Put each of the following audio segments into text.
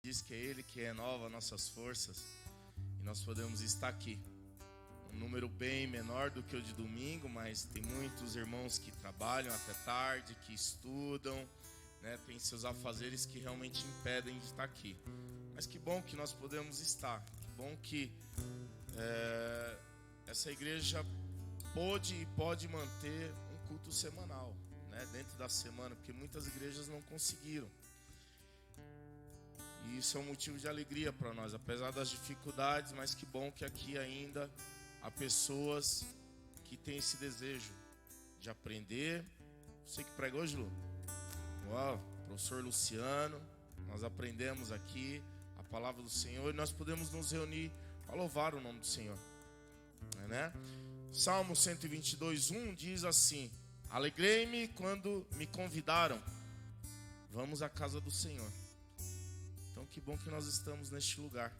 Diz que é Ele que renova nossas forças e nós podemos estar aqui. Um número bem menor do que o de domingo, mas tem muitos irmãos que trabalham até tarde, que estudam, né? Tem seus afazeres que realmente impedem de estar aqui. Mas que bom que nós podemos estar. Que bom que essa igreja pôde e pode manter um culto semanal, né? Dentro da semana, porque muitas igrejas não conseguiram. E isso é um motivo de alegria para nós, apesar das dificuldades, mas que bom que aqui ainda há pessoas que têm esse desejo de aprender. Você que pregou hoje, Lu? Uau, professor Luciano, nós aprendemos aqui a palavra do Senhor e nós podemos nos reunir para louvar o nome do Senhor, né? Salmo 122:1 diz assim: alegrei-me quando me convidaram, vamos à casa do Senhor. Então que bom que nós estamos neste lugar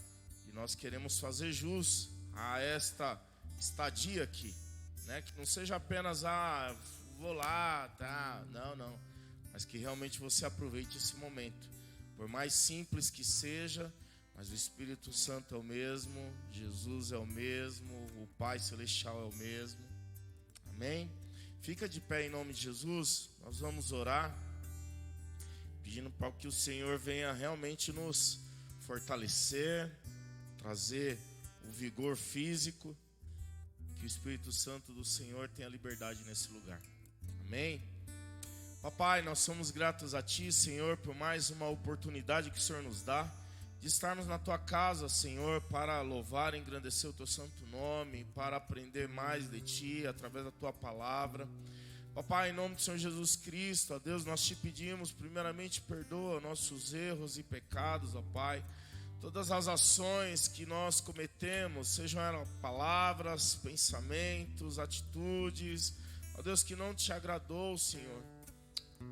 e nós queremos fazer jus a esta estadia aqui, né? Que não seja apenas, vou lá, tá? Não, mas que realmente você aproveite esse momento, por mais simples que seja, mas o Espírito Santo é o mesmo, Jesus é o mesmo, o Pai Celestial é o mesmo, amém? Fica de pé em nome de Jesus, nós vamos orar, pedindo para que o Senhor venha realmente nos fortalecer, trazer o vigor físico, que o Espírito Santo do Senhor tenha liberdade nesse lugar, amém? Papai, nós somos gratos a Ti, Senhor, por mais uma oportunidade que o Senhor nos dá, de estarmos na Tua casa, Senhor, para louvar e engrandecer o Teu santo nome, para aprender mais de Ti, através da Tua palavra. Papai, em nome do Senhor Jesus Cristo, ó Deus, nós Te pedimos, primeiramente, perdoa nossos erros e pecados, ó Pai. Todas as ações que nós cometemos, sejam elas palavras, pensamentos, atitudes, ó Deus, que não Te agradou, Senhor.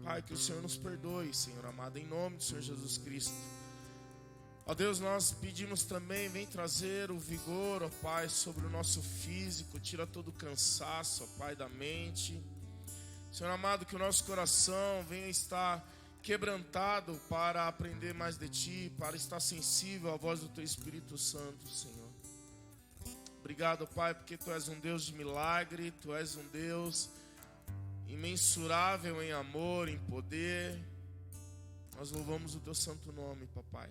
Pai, que o Senhor nos perdoe, Senhor amado, em nome do Senhor Jesus Cristo. Ó Deus, nós pedimos também, vem trazer o vigor, ó Pai, sobre o nosso físico, tira todo o cansaço, ó Pai, da mente. Senhor amado, que o nosso coração venha estar quebrantado para aprender mais de Ti, para estar sensível à voz do Teu Espírito Santo, Senhor. Obrigado, Pai, porque Tu és um Deus de milagre, Tu és um Deus imensurável em amor, em poder. Nós louvamos o Teu santo nome, Papai.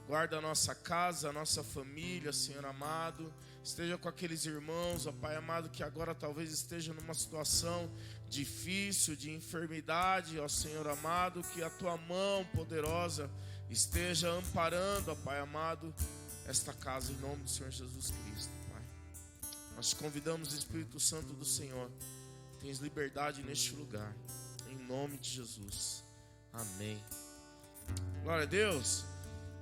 Guarda a nossa casa, a nossa família, Senhor amado. Esteja com aqueles irmãos, ó Pai amado, que agora talvez estejam numa situação difícil, de enfermidade, ó Senhor amado. Que a Tua mão poderosa esteja amparando, ó Pai amado, esta casa em nome do Senhor Jesus Cristo, Pai. Nós te convidamos, Espírito Santo do Senhor. Tens liberdade neste lugar, em nome de Jesus, amém. Glória a Deus.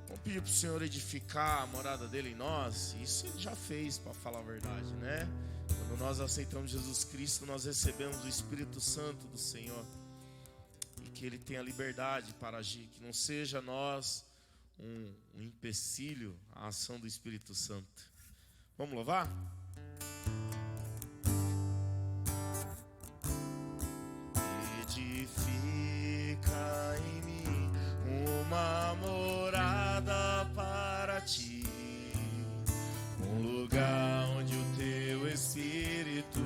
Vamos pedir para o Senhor edificar a morada dele em nós. Isso Ele já fez, para falar a verdade, né? Quando nós aceitamos Jesus Cristo, nós recebemos o Espírito Santo do Senhor, e que Ele tenha liberdade para agir, que não seja nós um empecilho à ação do Espírito Santo. Vamos louvar? Edifica em mim uma morada para Ti, um lugar onde o Teu Espírito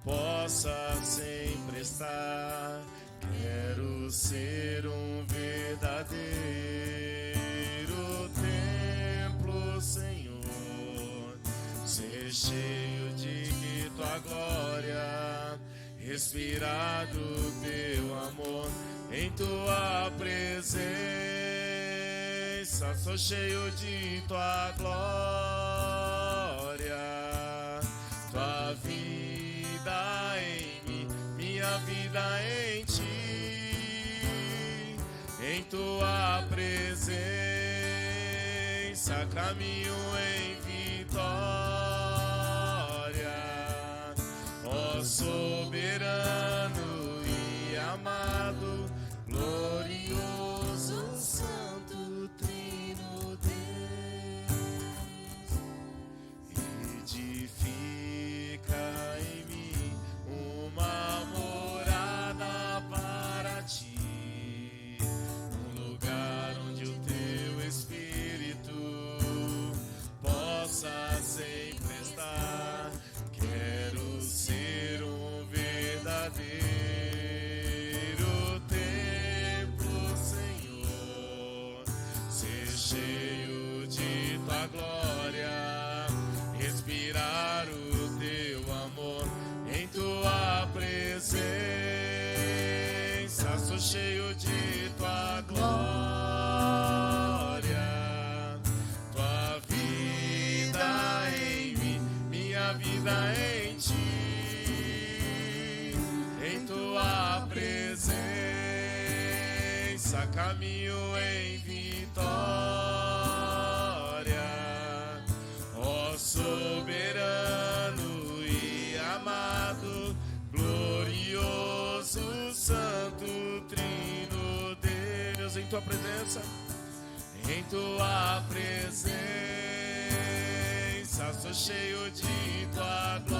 possa sempre estar. Quero ser um verdadeiro templo, Senhor, ser cheio de Tua glória, respirar do Teu amor. Em Tua presença, sou cheio de Tua glória. Tua vida em mim, minha vida em Ti. Em Tua presença, caminho em vitória. Ó soberano e amado, glorioso, santo, trino Deus, edifica em mim uma morada para Ti, um lugar onde o Teu caminho em vitória, ó soberano e amado, glorioso, santo, trino Deus, em tua presença, em tua presença, sou cheio de tua glória,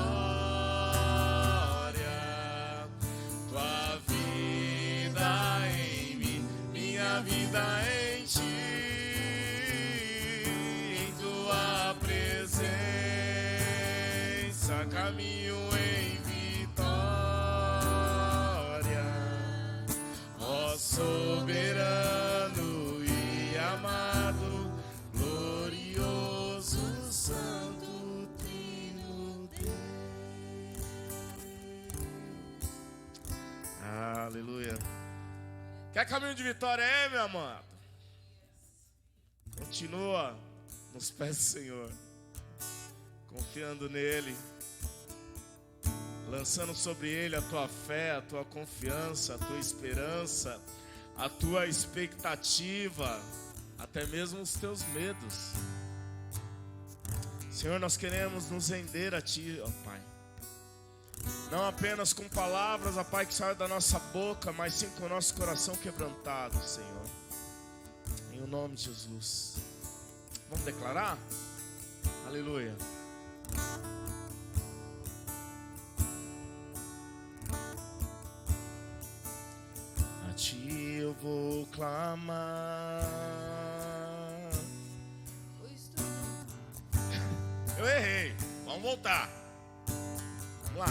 tua vida em mim, minha vida em ti, em tua presença, caminho em vitória, ó soberano e amado, glorioso, santo, trino Deus. Aleluia. Quer caminho de vitória é, meu amado? Continua nos pés do Senhor, confiando nele, lançando sobre ele a tua fé, a tua confiança, a tua esperança, a tua expectativa, até mesmo os teus medos. Senhor, nós queremos nos render a ti, ó Pai, não apenas com palavras, ó Pai, que saem da nossa boca, mas sim com o nosso coração quebrantado, Senhor, em o nome de Jesus. Vamos declarar? Aleluia. A ti eu vou clamar. Eu errei. Vamos voltar. Vamos lá.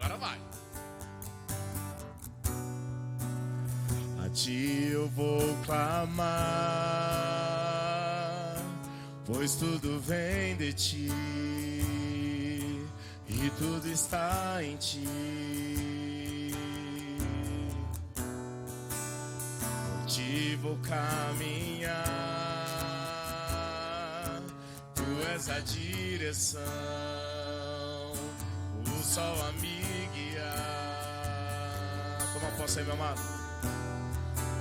Agora vai. A ti eu vou clamar, pois tudo vem de ti e tudo está em ti. Por ti vou caminhar, tu és a direção, o sol a me guiar. Toma posse aí, meu amado.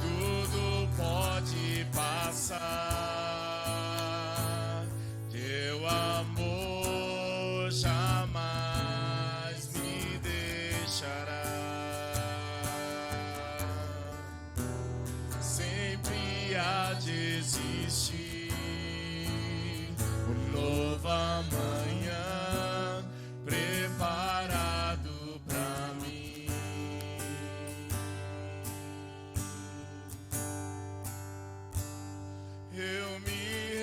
Tudo pode passar, teu amor jamais me deixará. Sempre há de existir um novo amanhã preparado pra mim. Eu me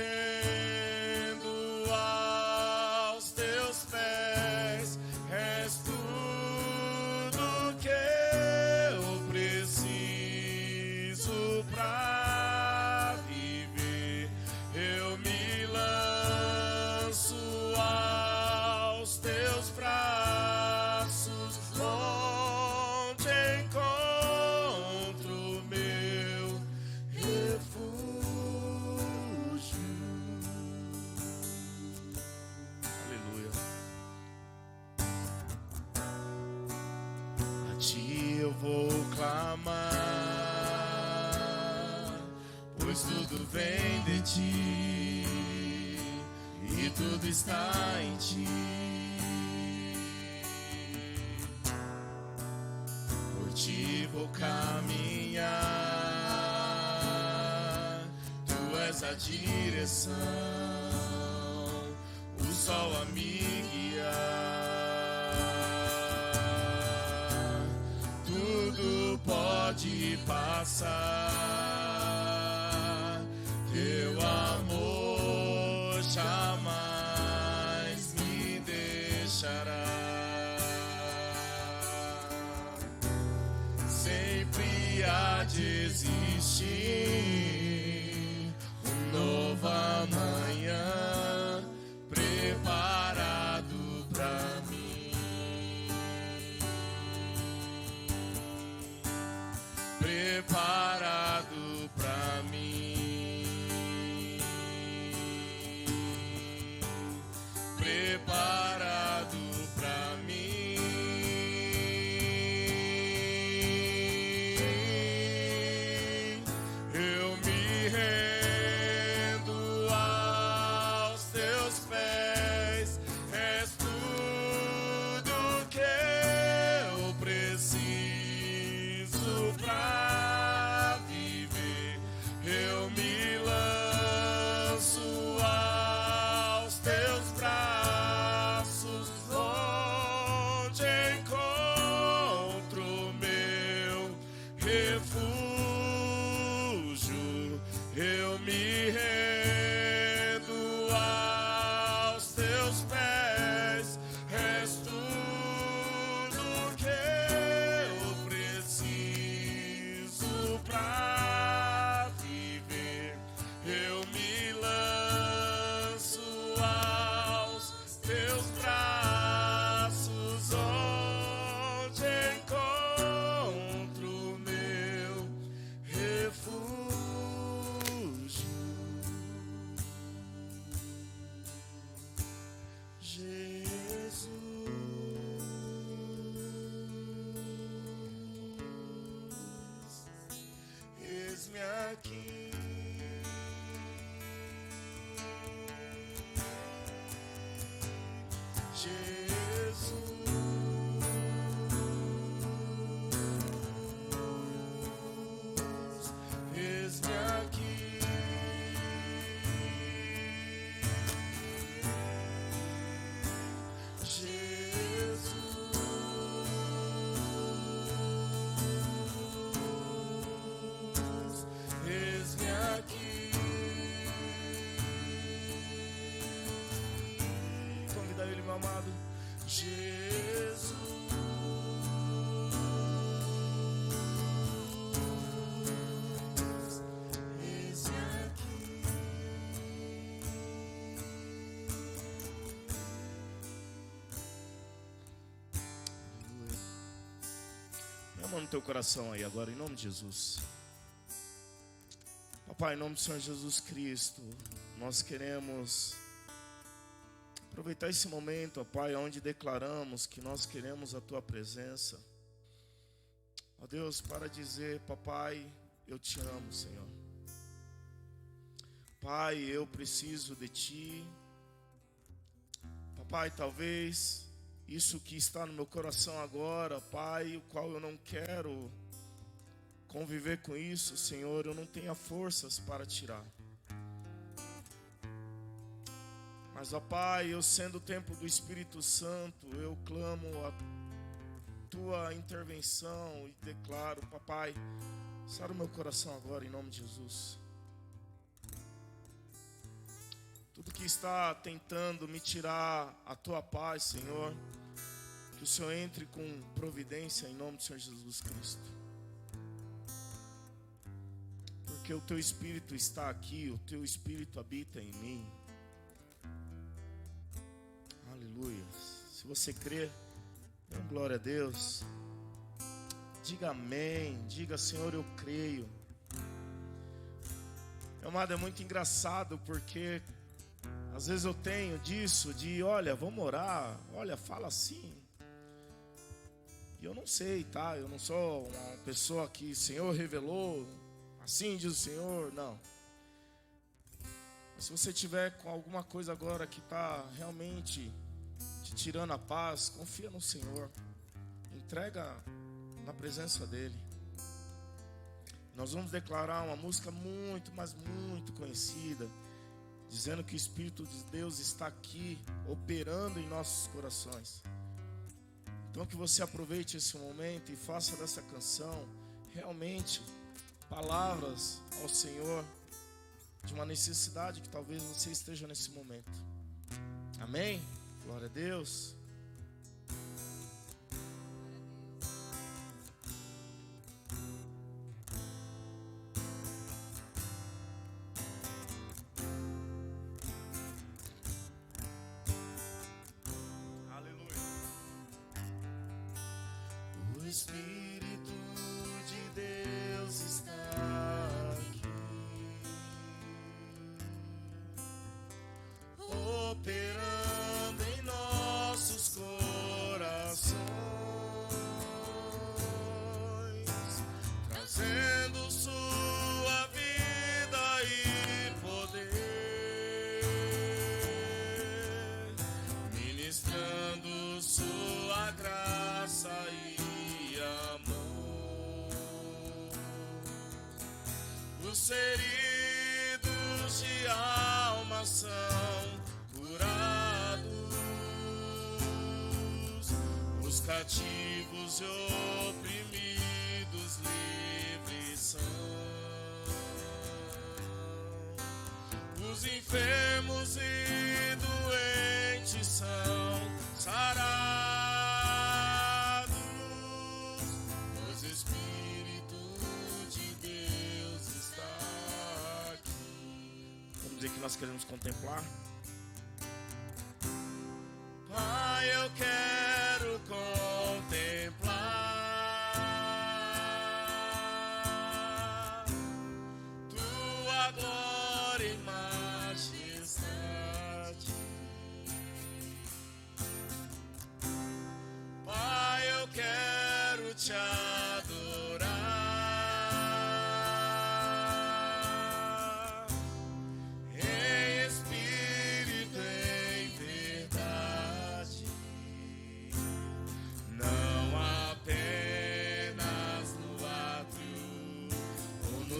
rendo aos teus pés, és tudo que eu preciso pra viver. Eu me lanço aos teus braços, onde encontro meu refúgio. Aleluia. A ti eu vou clamar, pois tudo vem de ti e tudo está em ti. Por ti vou caminhar, tu és a direção, o sol a me guiar. Tudo pode passar, teu amor jamais me deixará. Sempre há de existir um novo amanhã preparado pra mim. Preparado pra mim. Jesus, eis-me aqui. Amado Jesus, eis-me aqui. Minha mão no teu coração aí agora, em nome de Jesus. Papai, em nome do Senhor Jesus Cristo, nós queremos aproveitar esse momento, ó Pai, onde declaramos que nós queremos a Tua presença. Ó Deus, para dizer, Papai, eu te amo, Senhor. Pai, eu preciso de Ti. Papai, talvez isso que está no meu coração agora, Pai, o qual eu não quero conviver com isso, Senhor, eu não tenho forças para tirar. Mas, ó Pai, eu sendo o templo do Espírito Santo, eu clamo a Tua intervenção e declaro, Papai, sara o meu coração agora em nome de Jesus. Tudo que está tentando me tirar a Tua paz, Senhor, que o Senhor entre com providência em nome do Senhor Jesus Cristo. Porque o Teu Espírito está aqui, o Teu Espírito habita em mim. Aleluia. Se você crê, dê glória a Deus. Diga amém. Diga, Senhor, eu creio. Meu amado, é muito engraçado porque às vezes eu tenho disso, de olha, vamos orar, olha, fala assim. E eu não sei, tá? Eu não sou uma pessoa que o Senhor revelou, assim diz o Senhor, não. Mas se você tiver com alguma coisa agora que está realmente te tirando a paz, confia no Senhor. Entrega na presença dEle. Nós vamos declarar uma música muito, mas muito conhecida, dizendo que o Espírito de Deus está aqui, operando em nossos corações. Então que você aproveite esse momento e faça dessa canção realmente palavras ao Senhor de uma necessidade que talvez você esteja nesse momento. Amém? Glória a Deus. Aleluia. O Espírito de Deus está aqui, operando em nossos corações, trazendo sua vida e poder, ministrando sua graça e amor. Os feridos de alma são curados, os cativos e oprimidos livres são, os enfermos e doentes são sarados, pois o Espírito de Deus está aqui. Vamos dizer que nós queremos contemplar. Pai, eu quero contemplar Tua glória e majestade.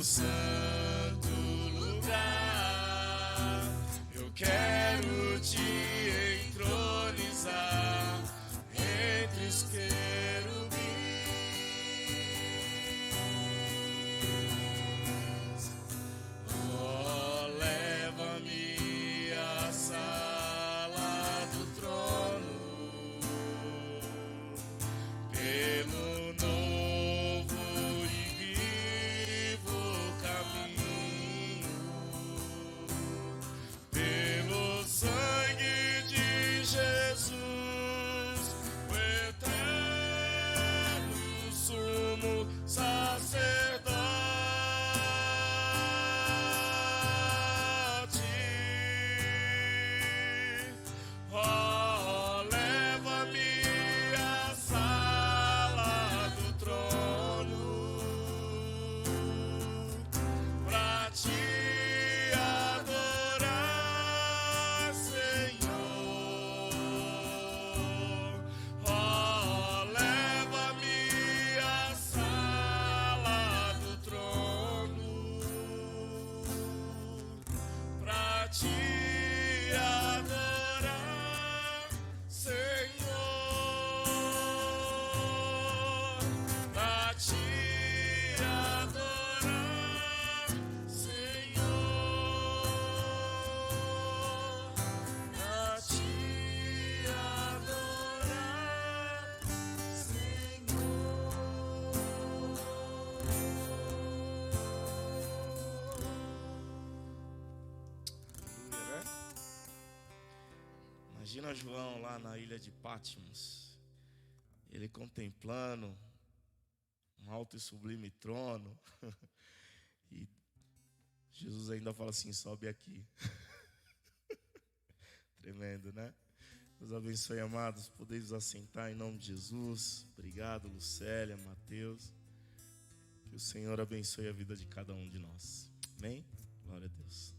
santo lugar. Eu quero te entronizar entre os querubins. Oh, leva-me à sala do trono, pelo novo e vivo caminho, pelo sangue de Jesus, o eterno sumo sacerdote. Oh, leva-me à sala do trono pra te adorar, Senhor. Oh, leva-me à sala do trono pra te adorar, Senhor. Pra te adorar, Senhor. Pra te adorar, Aleluia, né? Imagina João lá na ilha de Patmos, ele contemplando um alto e sublime trono, e Jesus ainda fala assim: sobe aqui. Tremendo, né? Deus abençoe, amados. Podeis assentar em nome de Jesus. Obrigado, Lucélia, Mateus. Que o Senhor abençoe a vida de cada um de nós. Amém? Glória a Deus.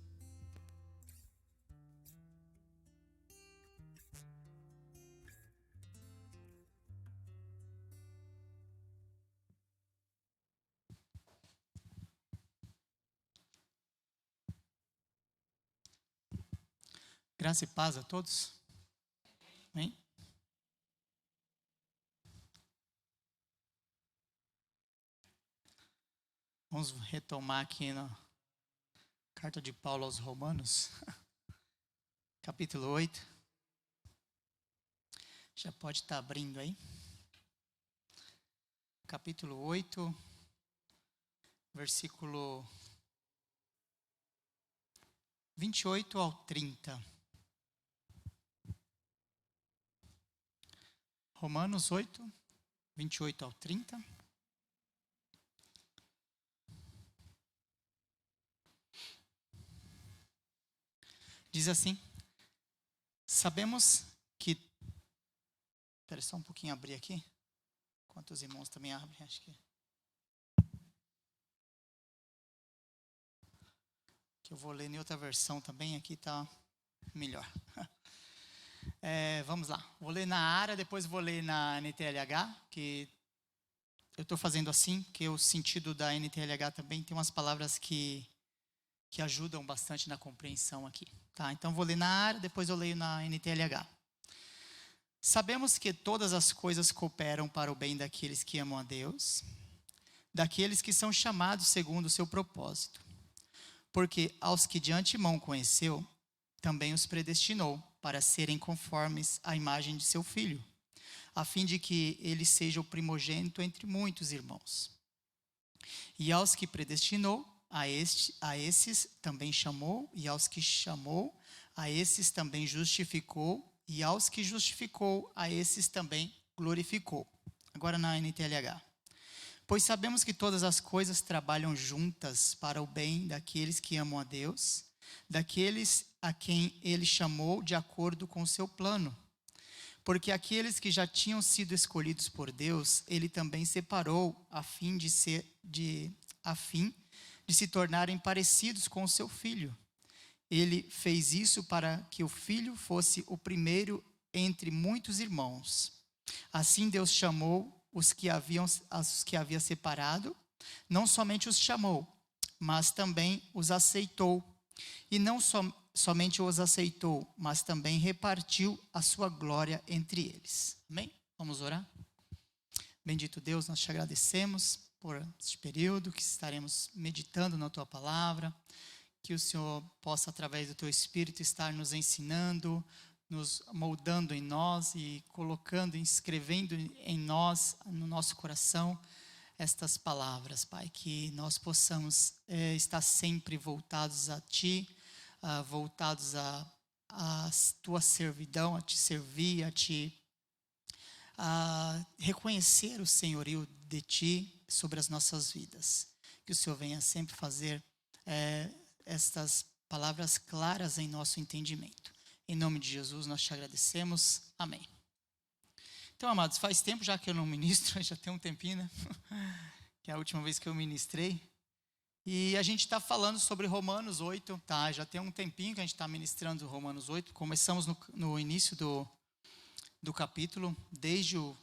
Graça e paz a todos. Amém? Vamos retomar aqui na carta de Paulo aos Romanos, capítulo 8. Já pode estar abrindo aí. Capítulo 8, versículo 28 ao 30. Romanos 8, 28 ao 30. Diz assim: sabemos que... Espera só um pouquinho abrir aqui. Enquanto os irmãos também abrem, acho que eu vou ler em outra versão também, aqui está melhor. Vamos lá, vou ler na ARA, depois vou ler na NTLH, que eu estou fazendo assim, que o sentido da NTLH também tem umas palavras que ajudam bastante na compreensão aqui. Tá? Então vou ler na ARA, depois eu leio na NTLH. Sabemos que todas as coisas cooperam para o bem daqueles que amam a Deus, daqueles que são chamados segundo o seu propósito. Porque aos que de antemão conheceu, também os predestinou para serem conformes à imagem de seu Filho, a fim de que ele seja o primogênito entre muitos irmãos. E aos que predestinou, a esses também chamou, e aos que chamou, a esses também justificou, e aos que justificou, a esses também glorificou. Agora na NTLH. Pois sabemos que todas as coisas trabalham juntas para o bem daqueles que amam a Deus, daqueles a quem Ele chamou de acordo com o seu plano. Porque aqueles que já tinham sido escolhidos por Deus, Ele também separou a fim de se tornarem parecidos com o seu Filho. Ele fez isso para que o Filho fosse o primeiro entre muitos irmãos. Assim Deus chamou os que havia separado, não somente os chamou, mas também os aceitou. E não somente os aceitou, mas também repartiu a sua glória entre eles. Amém? Vamos orar? Bendito Deus, nós te agradecemos por este período que estaremos meditando na tua palavra, que o Senhor possa, através do teu Espírito, estar nos ensinando, nos moldando em nós e colocando, escrevendo em nós, no nosso coração, estas palavras, Pai, que nós possamos estar sempre voltados a Ti, voltados à Tua servidão, a Te servir, a reconhecer o senhorio de Ti sobre as nossas vidas. Que o Senhor venha sempre fazer estas palavras claras em nosso entendimento. Em nome de Jesus, nós te agradecemos. Amém. Então, amados, faz tempo já que eu não ministro, já tem um tempinho, né? Que é a última vez que eu ministrei. E a gente está falando sobre Romanos 8, tá? Já tem um tempinho que a gente está ministrando Romanos 8. Começamos no início do capítulo, desde o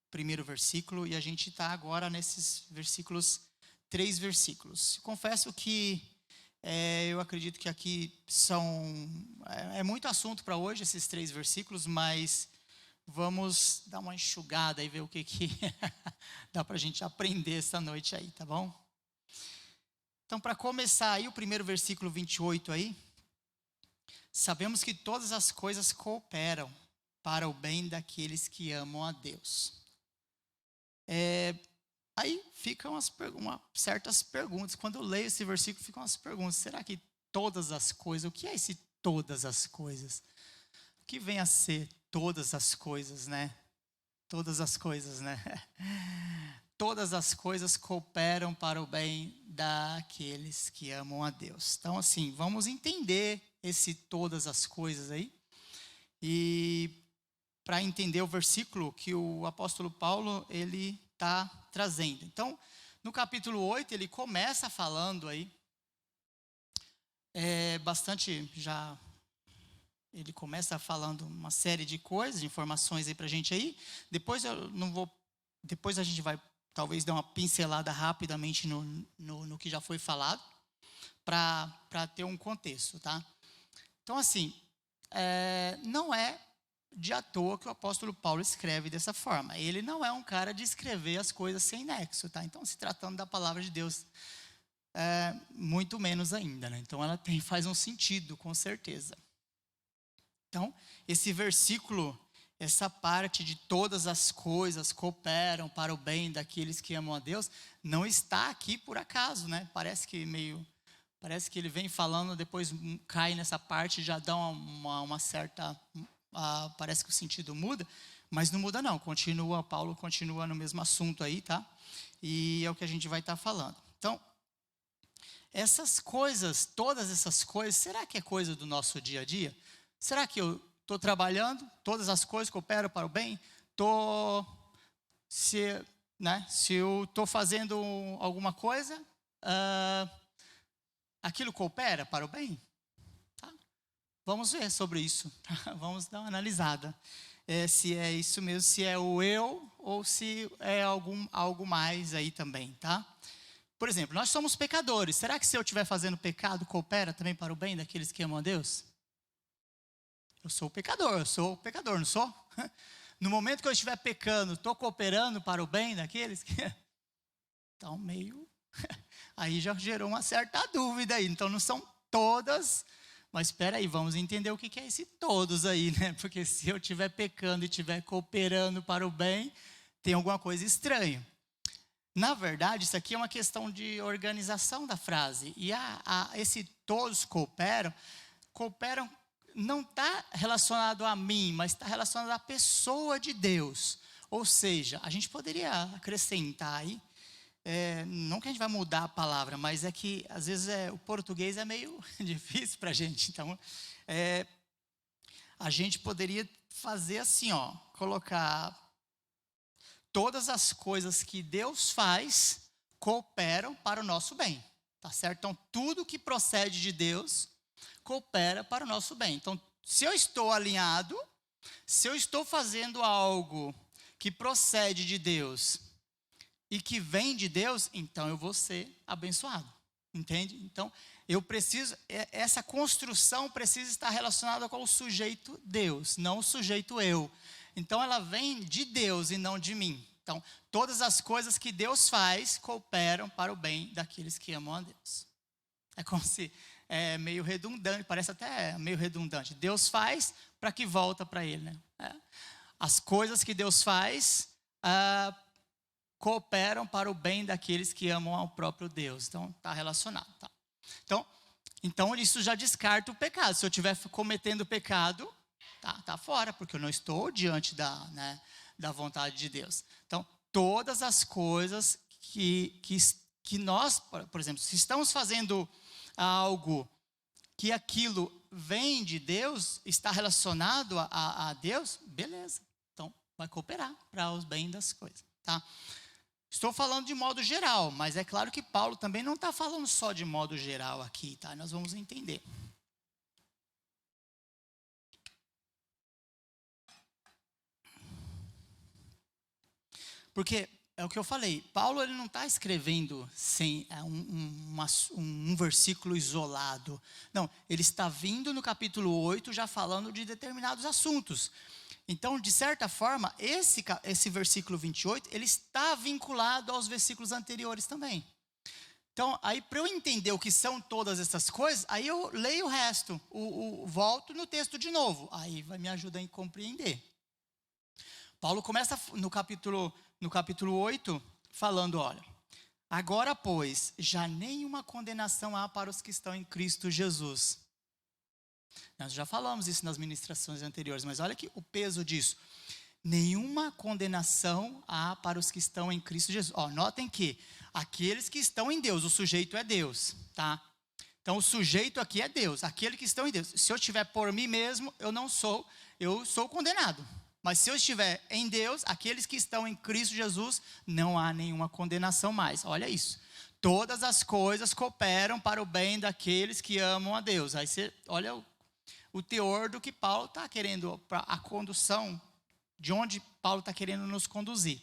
primeiro versículo, e a gente está agora nesses versículos, 3 versículos. Confesso que eu acredito que aqui é muito assunto para hoje, esses 3 versículos, mas vamos dar uma enxugada e ver o que dá para a gente aprender essa noite aí, tá bom? Então, para começar aí, o primeiro versículo 28 aí, sabemos que todas as coisas cooperam para o bem daqueles que amam a Deus. Aí ficam certas perguntas. Quando eu leio esse versículo, ficam as perguntas. Será que todas as coisas? O que é esse todas as coisas? O que vem a ser todas as coisas, né? Todas as coisas, né? Todas as coisas cooperam para o bem daqueles que amam a Deus. Então, assim, vamos entender esse todas as coisas aí. E para entender o versículo que o apóstolo Paulo, ele está trazendo. Então, no capítulo 8, ele começa falando aí, ele começa falando uma série de coisas, de informações aí para a gente aí. Depois a gente vai talvez dar uma pincelada rapidamente no que já foi falado, para ter um contexto, tá? Então, assim, não é de à toa que o apóstolo Paulo escreve dessa forma. Ele não é um cara de escrever as coisas sem nexo, tá? Então, se tratando da palavra de Deus, muito menos ainda, né? Então, ela faz um sentido, com certeza. Então, esse versículo, essa parte de todas as coisas cooperam para o bem daqueles que amam a Deus, não está aqui por acaso, né? Parece que ele vem falando, depois cai nessa parte, já dá uma certa... parece que o sentido muda, mas não muda não, Paulo continua no mesmo assunto aí, tá? E é o que a gente vai estar falando. Então, essas coisas, todas essas coisas, será que é coisa do nosso dia a dia? Será que eu estou trabalhando, todas as coisas cooperam para o bem? Se eu estou fazendo alguma coisa, aquilo coopera para o bem? Tá? Vamos ver sobre isso, tá? Vamos dar uma analisada. Se é isso mesmo, se é o eu ou se é algo mais aí também, tá? Por exemplo, nós somos pecadores. Será que se eu estiver fazendo pecado, coopera também para o bem daqueles que amam a Deus? Eu sou pecador, não sou? No momento que eu estiver pecando, estou cooperando para o bem daqueles que... Então, aí já gerou uma certa dúvida aí. Então, não são todas, mas espera aí, vamos entender o que é esse todos aí, né? Porque se eu estiver pecando e estiver cooperando para o bem, tem alguma coisa estranha. Na verdade, isso aqui é uma questão de organização da frase. E esse todos cooperam não está relacionado a mim, mas está relacionado à pessoa de Deus. Ou seja, a gente poderia acrescentar aí, não que a gente vai mudar a palavra, mas é que às vezes o português é meio difícil para a gente. Então, a gente poderia fazer assim, colocar todas as coisas que Deus faz cooperam para o nosso bem, tá certo? Então, tudo que procede de Deus coopera para o nosso bem. Então, se eu estou alinhado, se eu estou fazendo algo que procede de Deus e que vem de Deus, então eu vou ser abençoado, Entende? Então, eu preciso, essa construção precisa estar relacionada com o sujeito Deus, não o sujeito eu. Então, ela vem de Deus e não de mim. Então, todas as coisas que Deus faz cooperam para o bem daqueles que amam a Deus. É como se, é meio redundante, parece até meio redundante. Deus faz para que volta para Ele, né? As coisas que Deus faz cooperam para o bem daqueles que amam ao próprio Deus. Então, está relacionado. Tá? Então, isso já descarta o pecado. Se eu estiver cometendo pecado, tá fora, porque eu não estou diante da vontade de Deus. Então, todas as coisas que nós, por exemplo, se estamos fazendo algo que aquilo vem de Deus, está relacionado a Deus, beleza. Então, vai cooperar para os bem das coisas. Tá? Estou falando de modo geral, mas é claro que Paulo também não está falando só de modo geral aqui, tá? Nós vamos entender. Porque é o que eu falei, Paulo ele não está escrevendo sem um versículo isolado. Não, ele está vindo no capítulo 8 já falando de determinados assuntos. Então, de certa forma, esse versículo 28, ele está vinculado aos versículos anteriores também. Então, aí para eu entender o que são todas essas coisas, aí eu leio o resto, volto no texto de novo, aí vai me ajudar a compreender. Paulo começa no capítulo 8, falando, olha, agora, pois, já nenhuma condenação há para os que estão em Cristo Jesus. Nós já falamos isso nas ministrações anteriores, mas olha aqui o peso disso. Nenhuma condenação há para os que estão em Cristo Jesus. Notem que aqueles que estão em Deus, o sujeito é Deus, tá? Então o sujeito aqui é Deus, aquele que estão em Deus. Se eu estiver por mim mesmo, eu sou condenado. Mas se eu estiver em Deus, aqueles que estão em Cristo Jesus, não há nenhuma condenação mais. Olha isso. Todas as coisas cooperam para o bem daqueles que amam a Deus. Aí você olha o teor do que Paulo está querendo, a condução, de onde Paulo está querendo nos conduzir.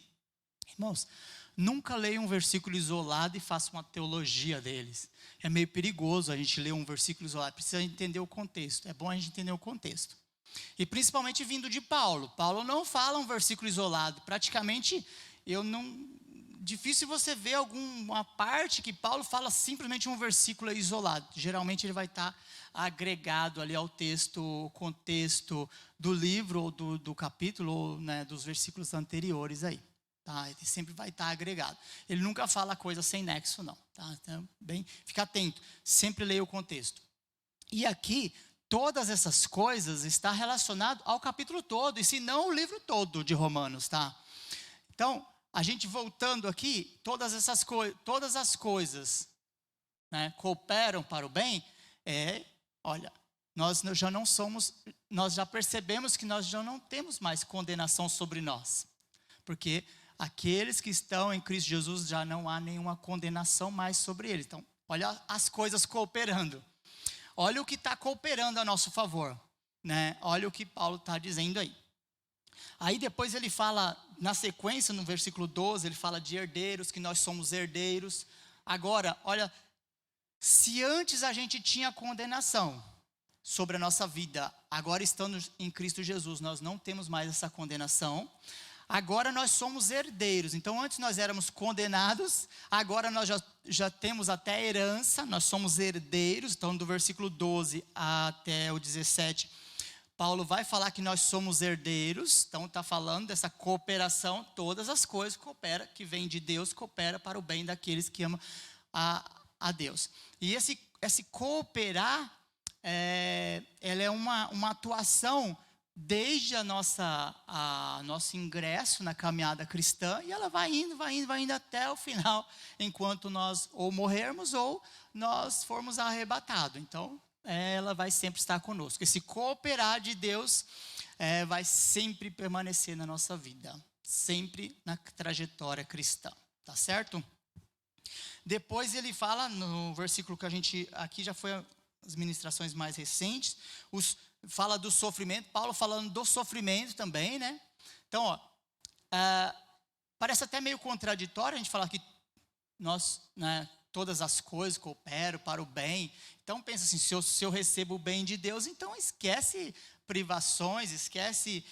Irmãos, nunca leia um versículo isolado e faça uma teologia deles. É meio perigoso a gente ler um versículo isolado, precisa entender o contexto. É bom a gente entender o contexto. E principalmente vindo de Paulo. Paulo não fala um versículo isolado. Praticamente, difícil você ver alguma parte que Paulo fala simplesmente um versículo isolado. Geralmente ele vai estar agregado ali ao texto, o contexto do livro ou do capítulo, ou, né, dos versículos anteriores aí. Tá? Ele sempre vai estar agregado. Ele nunca fala coisa sem nexo, não. Tá? Então, fica atento. Sempre leia o contexto. E aqui, todas essas coisas estão relacionadas ao capítulo todo, e se não o livro todo de Romanos. Tá? Então, a gente voltando aqui, todas as coisas, né, cooperam para o bem, olha, nós já percebemos que nós já não temos mais condenação sobre nós, porque aqueles que estão em Cristo Jesus já não há nenhuma condenação mais sobre eles. Então, olha as coisas cooperando, olha o que está cooperando a nosso favor, né? Olha o que Paulo está dizendo aí. Aí depois ele fala, na sequência, no versículo 12, ele fala de herdeiros, que nós somos herdeiros. Agora, olha, se antes a gente tinha condenação sobre a nossa vida, agora estando em Cristo Jesus, nós não temos mais essa condenação. Agora nós somos herdeiros. Então antes nós éramos condenados, agora nós já temos até herança, nós somos herdeiros. Então do versículo 12 até o 17, Paulo vai falar que nós somos herdeiros. Então está falando dessa cooperação, todas as coisas cooperam, que vem de Deus, coopera para o bem daqueles que amam a Deus. E esse cooperar, ela é uma atuação desde nosso ingresso na caminhada cristã, e ela vai indo até o final, enquanto nós ou morrermos ou nós formos arrebatados. Então, ela vai sempre estar conosco. Esse cooperar de Deus vai sempre permanecer na nossa vida, sempre na trajetória cristã, tá certo? Depois ele fala, no versículo que a gente, aqui já foi as ministrações mais recentes, fala do sofrimento, Paulo falando do sofrimento também, né? Então, parece até meio contraditório a gente falar que nós, né, todas as coisas cooperam para o bem. Então pensa assim, se eu recebo o bem de Deus, então esquece privações, esquece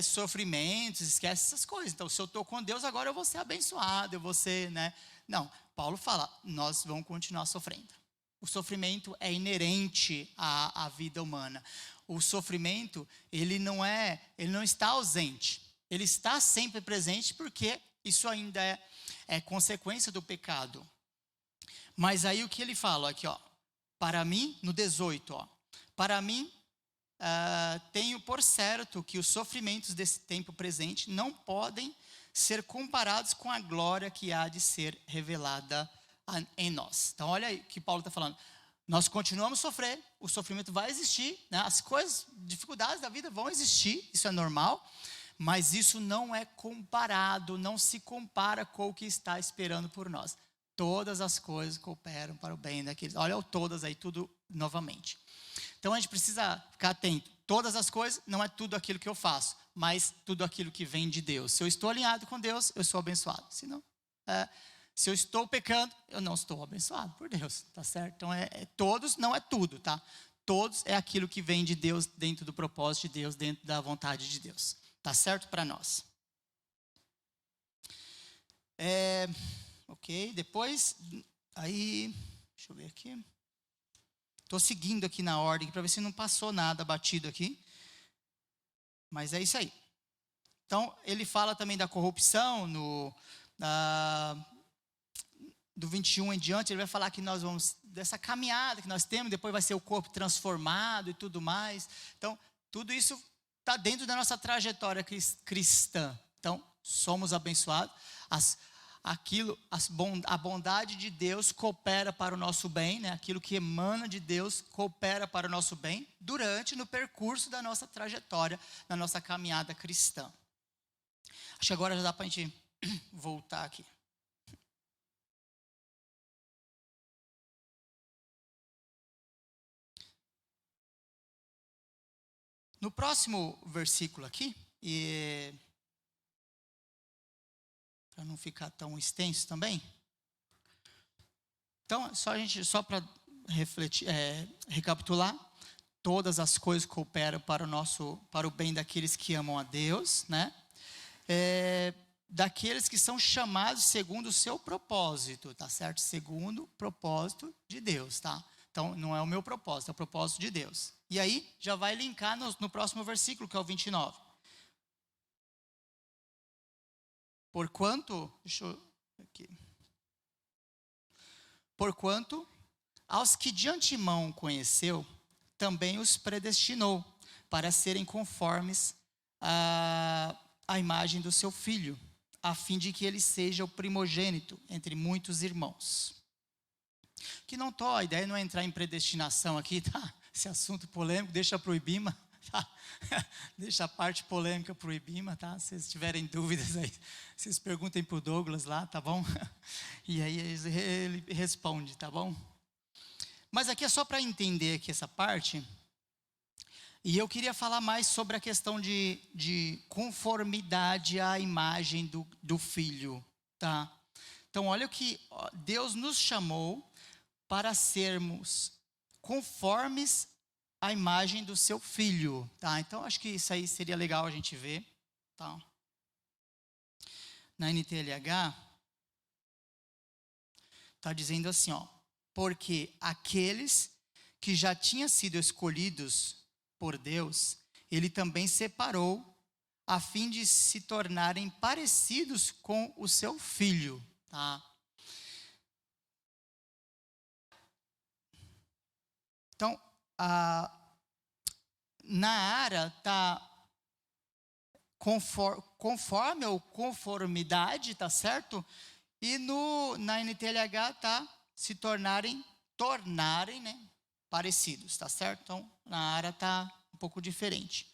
sofrimentos, esquece essas coisas. Então se eu estou com Deus, agora eu vou ser abençoado, eu vou ser, né? Não, Paulo fala, nós vamos continuar sofrendo. O sofrimento é inerente à vida humana. O sofrimento, ele não está ausente. Ele está sempre presente porque isso ainda é consequência do pecado. Mas aí o que ele fala aqui, ó, para mim, no 18, ó, para mim, tenho por certo que os sofrimentos desse tempo presente não podem ser comparados com a glória que há de ser revelada em nós. Então olha aí o que Paulo está falando. Nós continuamos a sofrer, o sofrimento vai existir, né? As coisas, dificuldades da vida vão existir, isso é normal, mas isso não é comparado, não se compara com o que está esperando por nós. Todas as coisas cooperam para o bem daqueles. Olha o todas aí, tudo novamente. Então a gente precisa ficar atento. Todas as coisas não é tudo aquilo que eu faço, mas tudo aquilo que vem de Deus. Se eu estou alinhado com Deus, eu sou abençoado. Se não, se eu estou pecando, eu não estou abençoado por Deus, tá certo? Então todos não é tudo, tá? Todos é aquilo que vem de Deus, dentro do propósito de Deus, dentro da vontade de Deus. Tá certo para nós? Ok, depois, aí, deixa eu ver aqui. Estou seguindo aqui na ordem para ver se não passou nada batido aqui. Mas é isso aí. Então, ele fala também da corrupção, do 21 em diante, ele vai falar que nós vamos, dessa caminhada que nós temos, depois vai ser o corpo transformado e tudo mais. Então, tudo isso está dentro da nossa trajetória cristã. Então, somos abençoados. A bondade de Deus coopera para o nosso bem, né? Aquilo que emana de Deus coopera para o nosso bem no percurso da nossa trajetória, na nossa caminhada cristã. Acho que agora já dá para a gente voltar aqui. No próximo versículo aqui, para não ficar tão extenso também. Então, só para recapitular, todas as coisas cooperam para o bem daqueles que amam a Deus, né? Daqueles que são chamados segundo o seu propósito, tá certo? Segundo o propósito de Deus, tá? Então, não é o meu propósito, é o propósito de Deus. E aí, já vai linkar no próximo versículo, que é o 29. Porquanto aos que de antemão conheceu, também os predestinou para serem conformes à imagem do seu Filho, a fim de que ele seja o primogênito entre muitos irmãos. Que não tô, a ideia não é entrar em predestinação aqui, tá? Esse assunto polêmico, deixa para o Ibima. Tá? Deixa a parte polêmica para o Ibima, tá? Se vocês tiverem dúvidas aí, vocês perguntem para o Douglas lá, tá bom? E aí ele responde, tá bom? Mas aqui é só para entender aqui essa parte. E eu queria falar mais sobre a questão de conformidade à imagem do Filho, tá? Então olha o que Deus nos chamou para sermos conformes a imagem do seu Filho, tá? Então, acho que isso aí seria legal a gente ver, tá? Na NTLH, está dizendo assim, ó, porque aqueles que já tinham sido escolhidos por Deus, ele também separou, a fim de se tornarem parecidos com o seu Filho, tá? Então, na área está conforme ou conformidade, tá certo? E na NTLH está se tornarem, né, parecidos, tá certo? Então, na área está um pouco diferente.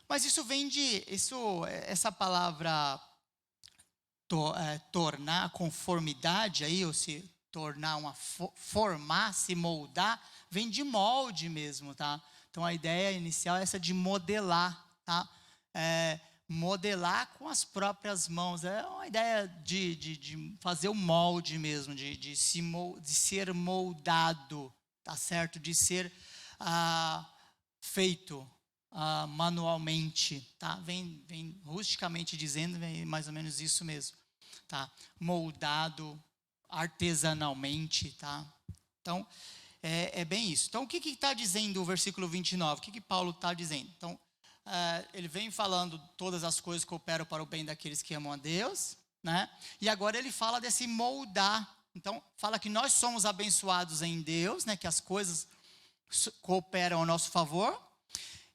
Mas isso vem essa palavra tornar, conformidade aí, ou se tornar formar, se moldar, vem de molde mesmo, tá? Então a ideia inicial é essa de modelar, tá? modelar com as próprias mãos. É uma ideia de fazer o molde mesmo, de ser moldado, tá certo? De ser feito manualmente, tá? Vem rusticamente dizendo, vem mais ou menos isso mesmo, tá? Moldado artesanalmente, tá? Então, é bem isso. Então, o que está dizendo o versículo 29? O que Paulo está dizendo? Então, ele vem falando todas as coisas cooperam para o bem daqueles que amam a Deus, né? E agora ele fala desse moldar. Então, fala que nós somos abençoados em Deus, né? Que as coisas cooperam ao nosso favor.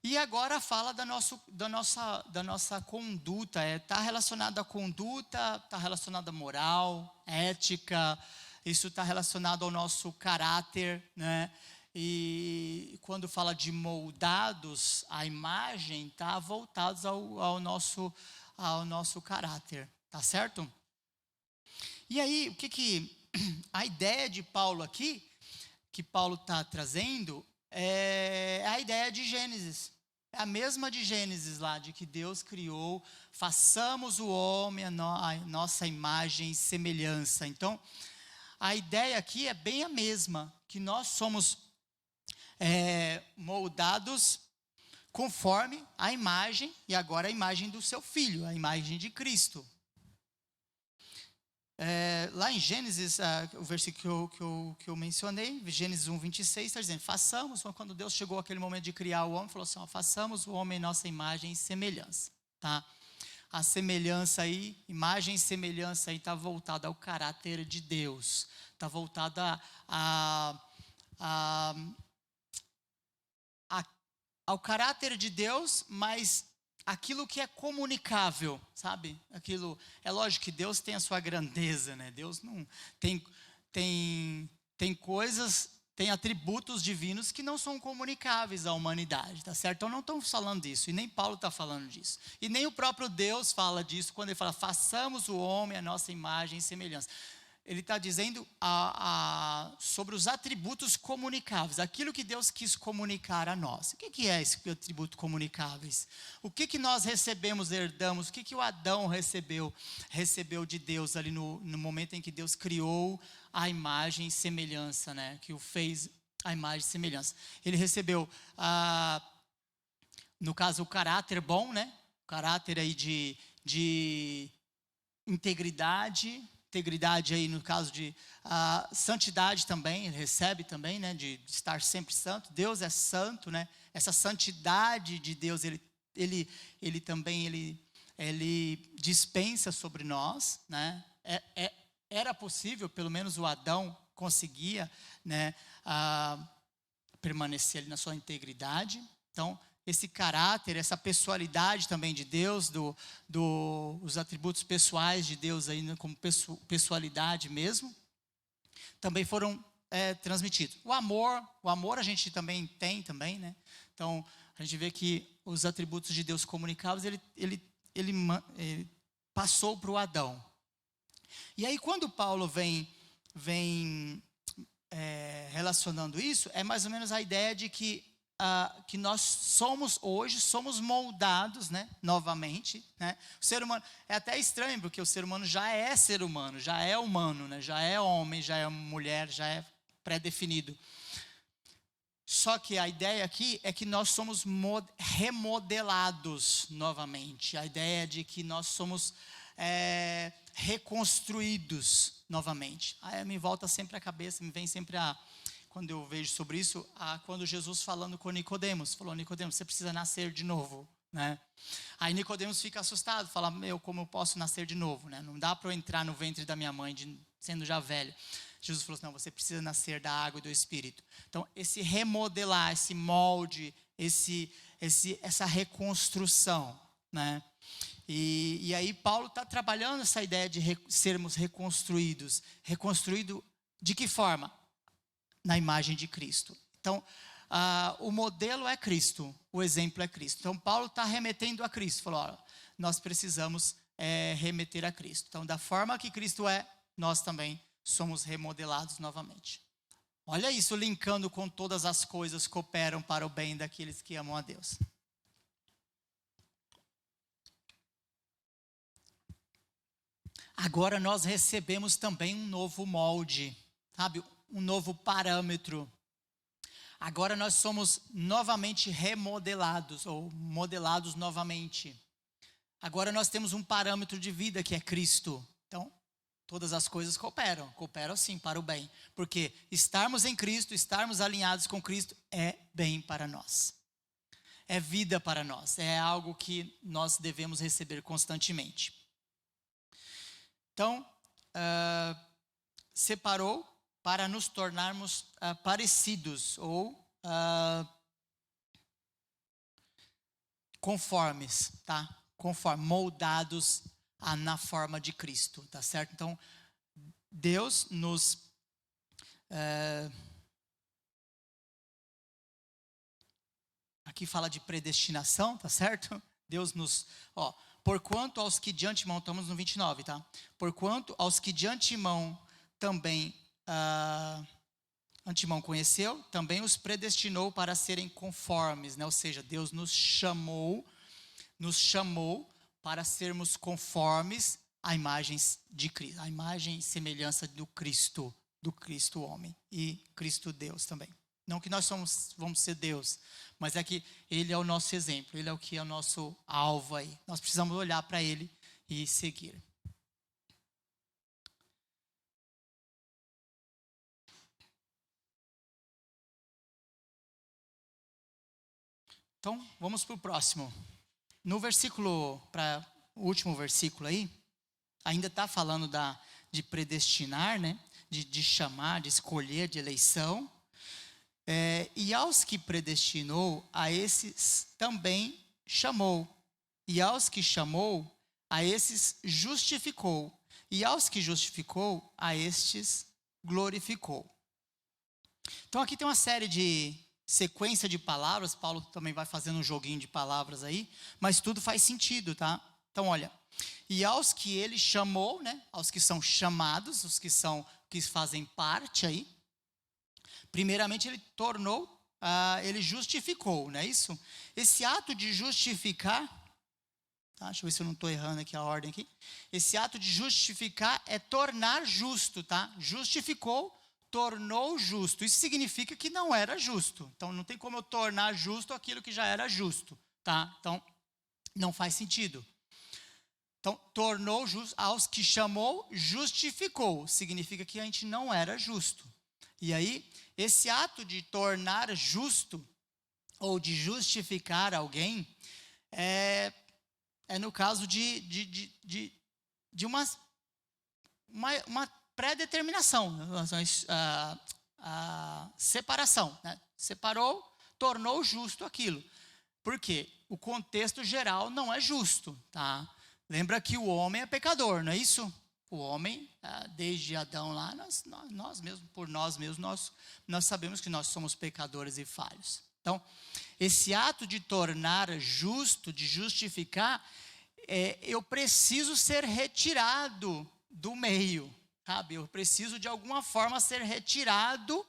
E agora fala da nossa conduta. Está relacionado à conduta, está relacionado à moral, ética. Isso está relacionado ao nosso caráter, né? E quando fala de moldados, a imagem está voltados ao nosso caráter, tá certo? E aí, a ideia de Paulo aqui, que Paulo está trazendo, é a ideia de Gênesis. É a mesma de Gênesis lá, de que Deus criou, façamos o homem a nossa imagem e semelhança. Então, a ideia aqui é bem a mesma, que nós somos moldados conforme a imagem, e agora a imagem do seu filho, a imagem de Cristo. Lá em Gênesis, o versículo que eu mencionei, Gênesis 1:26, está dizendo, façamos, quando Deus chegou àquele momento de criar o homem, falou assim, façamos o homem nossa imagem e semelhança, tá? A semelhança aí, imagem e semelhança aí está voltada ao caráter de Deus, está voltada ao caráter de Deus, mas aquilo que é comunicável, sabe? É lógico que Deus tem a sua grandeza, né? Deus não tem coisas, tem atributos divinos que não são comunicáveis à humanidade, tá certo? Então não estamos falando disso, e nem Paulo está falando disso. E nem o próprio Deus fala disso quando ele fala, façamos o homem a nossa imagem e semelhança. Ele está dizendo sobre os atributos comunicáveis, aquilo que Deus quis comunicar a nós. O que é esse atributo comunicáveis? O que nós recebemos, herdamos, o que o Adão recebeu de Deus ali no momento em que Deus criou a imagem e semelhança, né? Que o fez a imagem e semelhança. Ele recebeu, no caso, o caráter bom, né? O caráter aí de integridade aí no caso de santidade também, ele recebe também, né, de estar sempre santo. Deus é santo, né? Essa santidade de Deus, ele também dispensa sobre nós, né? Era possível, pelo menos o Adão conseguia, né, permanecer ali na sua integridade. Então, esse caráter, essa pessoalidade também de Deus, os atributos pessoais de Deus aí, como pessoalidade mesmo, também foram transmitidos. O amor a gente também tem também, né? Então, a gente vê que os atributos de Deus comunicáveis, ele passou para o Adão. E aí, quando Paulo vem relacionando isso, é mais ou menos a ideia de que nós hoje somos moldados, né, novamente, né? O ser humano é até estranho, porque o ser humano já é ser humano, já é humano, né? Já é homem, já é mulher, já é pré-definido. Só que a ideia aqui é que nós somos remodelados novamente. A ideia de que nós somos reconstruídos novamente. Aí me volta sempre a cabeça, me vem sempre quando eu vejo sobre isso, quando Jesus falando com Nicodemos, falou, Nicodemos, você precisa nascer de novo, né? Aí Nicodemos fica assustado, fala, como eu posso nascer de novo, né? Não dá para eu entrar no ventre da minha mãe, sendo já velho. Jesus falou assim, não, você precisa nascer da água e do Espírito. Então, esse remodelar, esse molde, essa reconstrução, né? E aí Paulo está trabalhando essa ideia de sermos reconstruídos. Reconstruído de que forma? Na imagem de Cristo. Então, o modelo é Cristo, o exemplo é Cristo. Então, Paulo está remetendo a Cristo. Falou, nós precisamos remeter a Cristo. Então, da forma que Cristo é, nós também somos remodelados novamente. Olha isso, linkando com todas as coisas que cooperam para o bem daqueles que amam a Deus. agora nós recebemos também um novo molde, sabe? Um novo parâmetro. Agora nós somos novamente remodelados, ou modelados novamente. Agora nós temos um parâmetro de vida que é Cristo. Então, todas as coisas cooperam sim para o bem. Porque estarmos em Cristo, estarmos alinhados com Cristo é bem para nós. É vida para nós, é algo que nós devemos receber constantemente. Então, separou para nos tornarmos parecidos ou conformes, tá? Moldados na forma de Cristo, tá certo? Então, Deus nos aqui fala de predestinação, tá certo? Deus nos, porquanto aos que de antemão, estamos no 29, tá? Porquanto aos que de antemão também antemão conheceu, também os predestinou para serem conformes, né? Ou seja, Deus nos chamou para sermos conformes à imagem de Cristo, à imagem e semelhança do Cristo homem e Cristo Deus também. Não que nós vamos ser Deus, mas é que Ele é o nosso exemplo, Ele é o que é o nosso alvo aí. Nós precisamos olhar para Ele e seguir. Então, vamos para o próximo. No versículo, para o último versículo aí, ainda está falando de predestinar, né? De chamar, de escolher, de eleição. E aos que predestinou, a esses também chamou. E aos que chamou, a esses justificou. E aos que justificou, a estes glorificou. Então aqui tem uma série de sequência de palavras, Paulo também vai fazendo um joguinho de palavras aí, mas tudo faz sentido, tá? Então olha, e aos que ele chamou, né? Aos que são chamados, os que fazem parte aí, primeiramente ele ele justificou, não é isso? Esse ato de justificar, tá? Deixa eu ver se eu não estou errando aqui a ordem aqui. Esse ato de justificar é tornar justo, tá? Justificou, tornou justo. Isso significa que não era justo. Então não tem como eu tornar justo aquilo que já era justo, tá? Então não faz sentido. Então tornou justo, aos que chamou, justificou. Significa que a gente não era justo. E aí esse ato de tornar justo ou de justificar alguém é no caso de uma pré-determinação, a separação, né? Separou, tornou justo aquilo. Por quê? O contexto geral não é justo, tá? Lembra que o homem é pecador, não é isso? O homem, desde Adão lá, nós mesmos, por nós mesmos, nós sabemos que nós somos pecadores e falhos. Então, esse ato de tornar justo, de justificar, eu preciso ser retirado do meio, sabe? Eu preciso de alguma forma ser retirado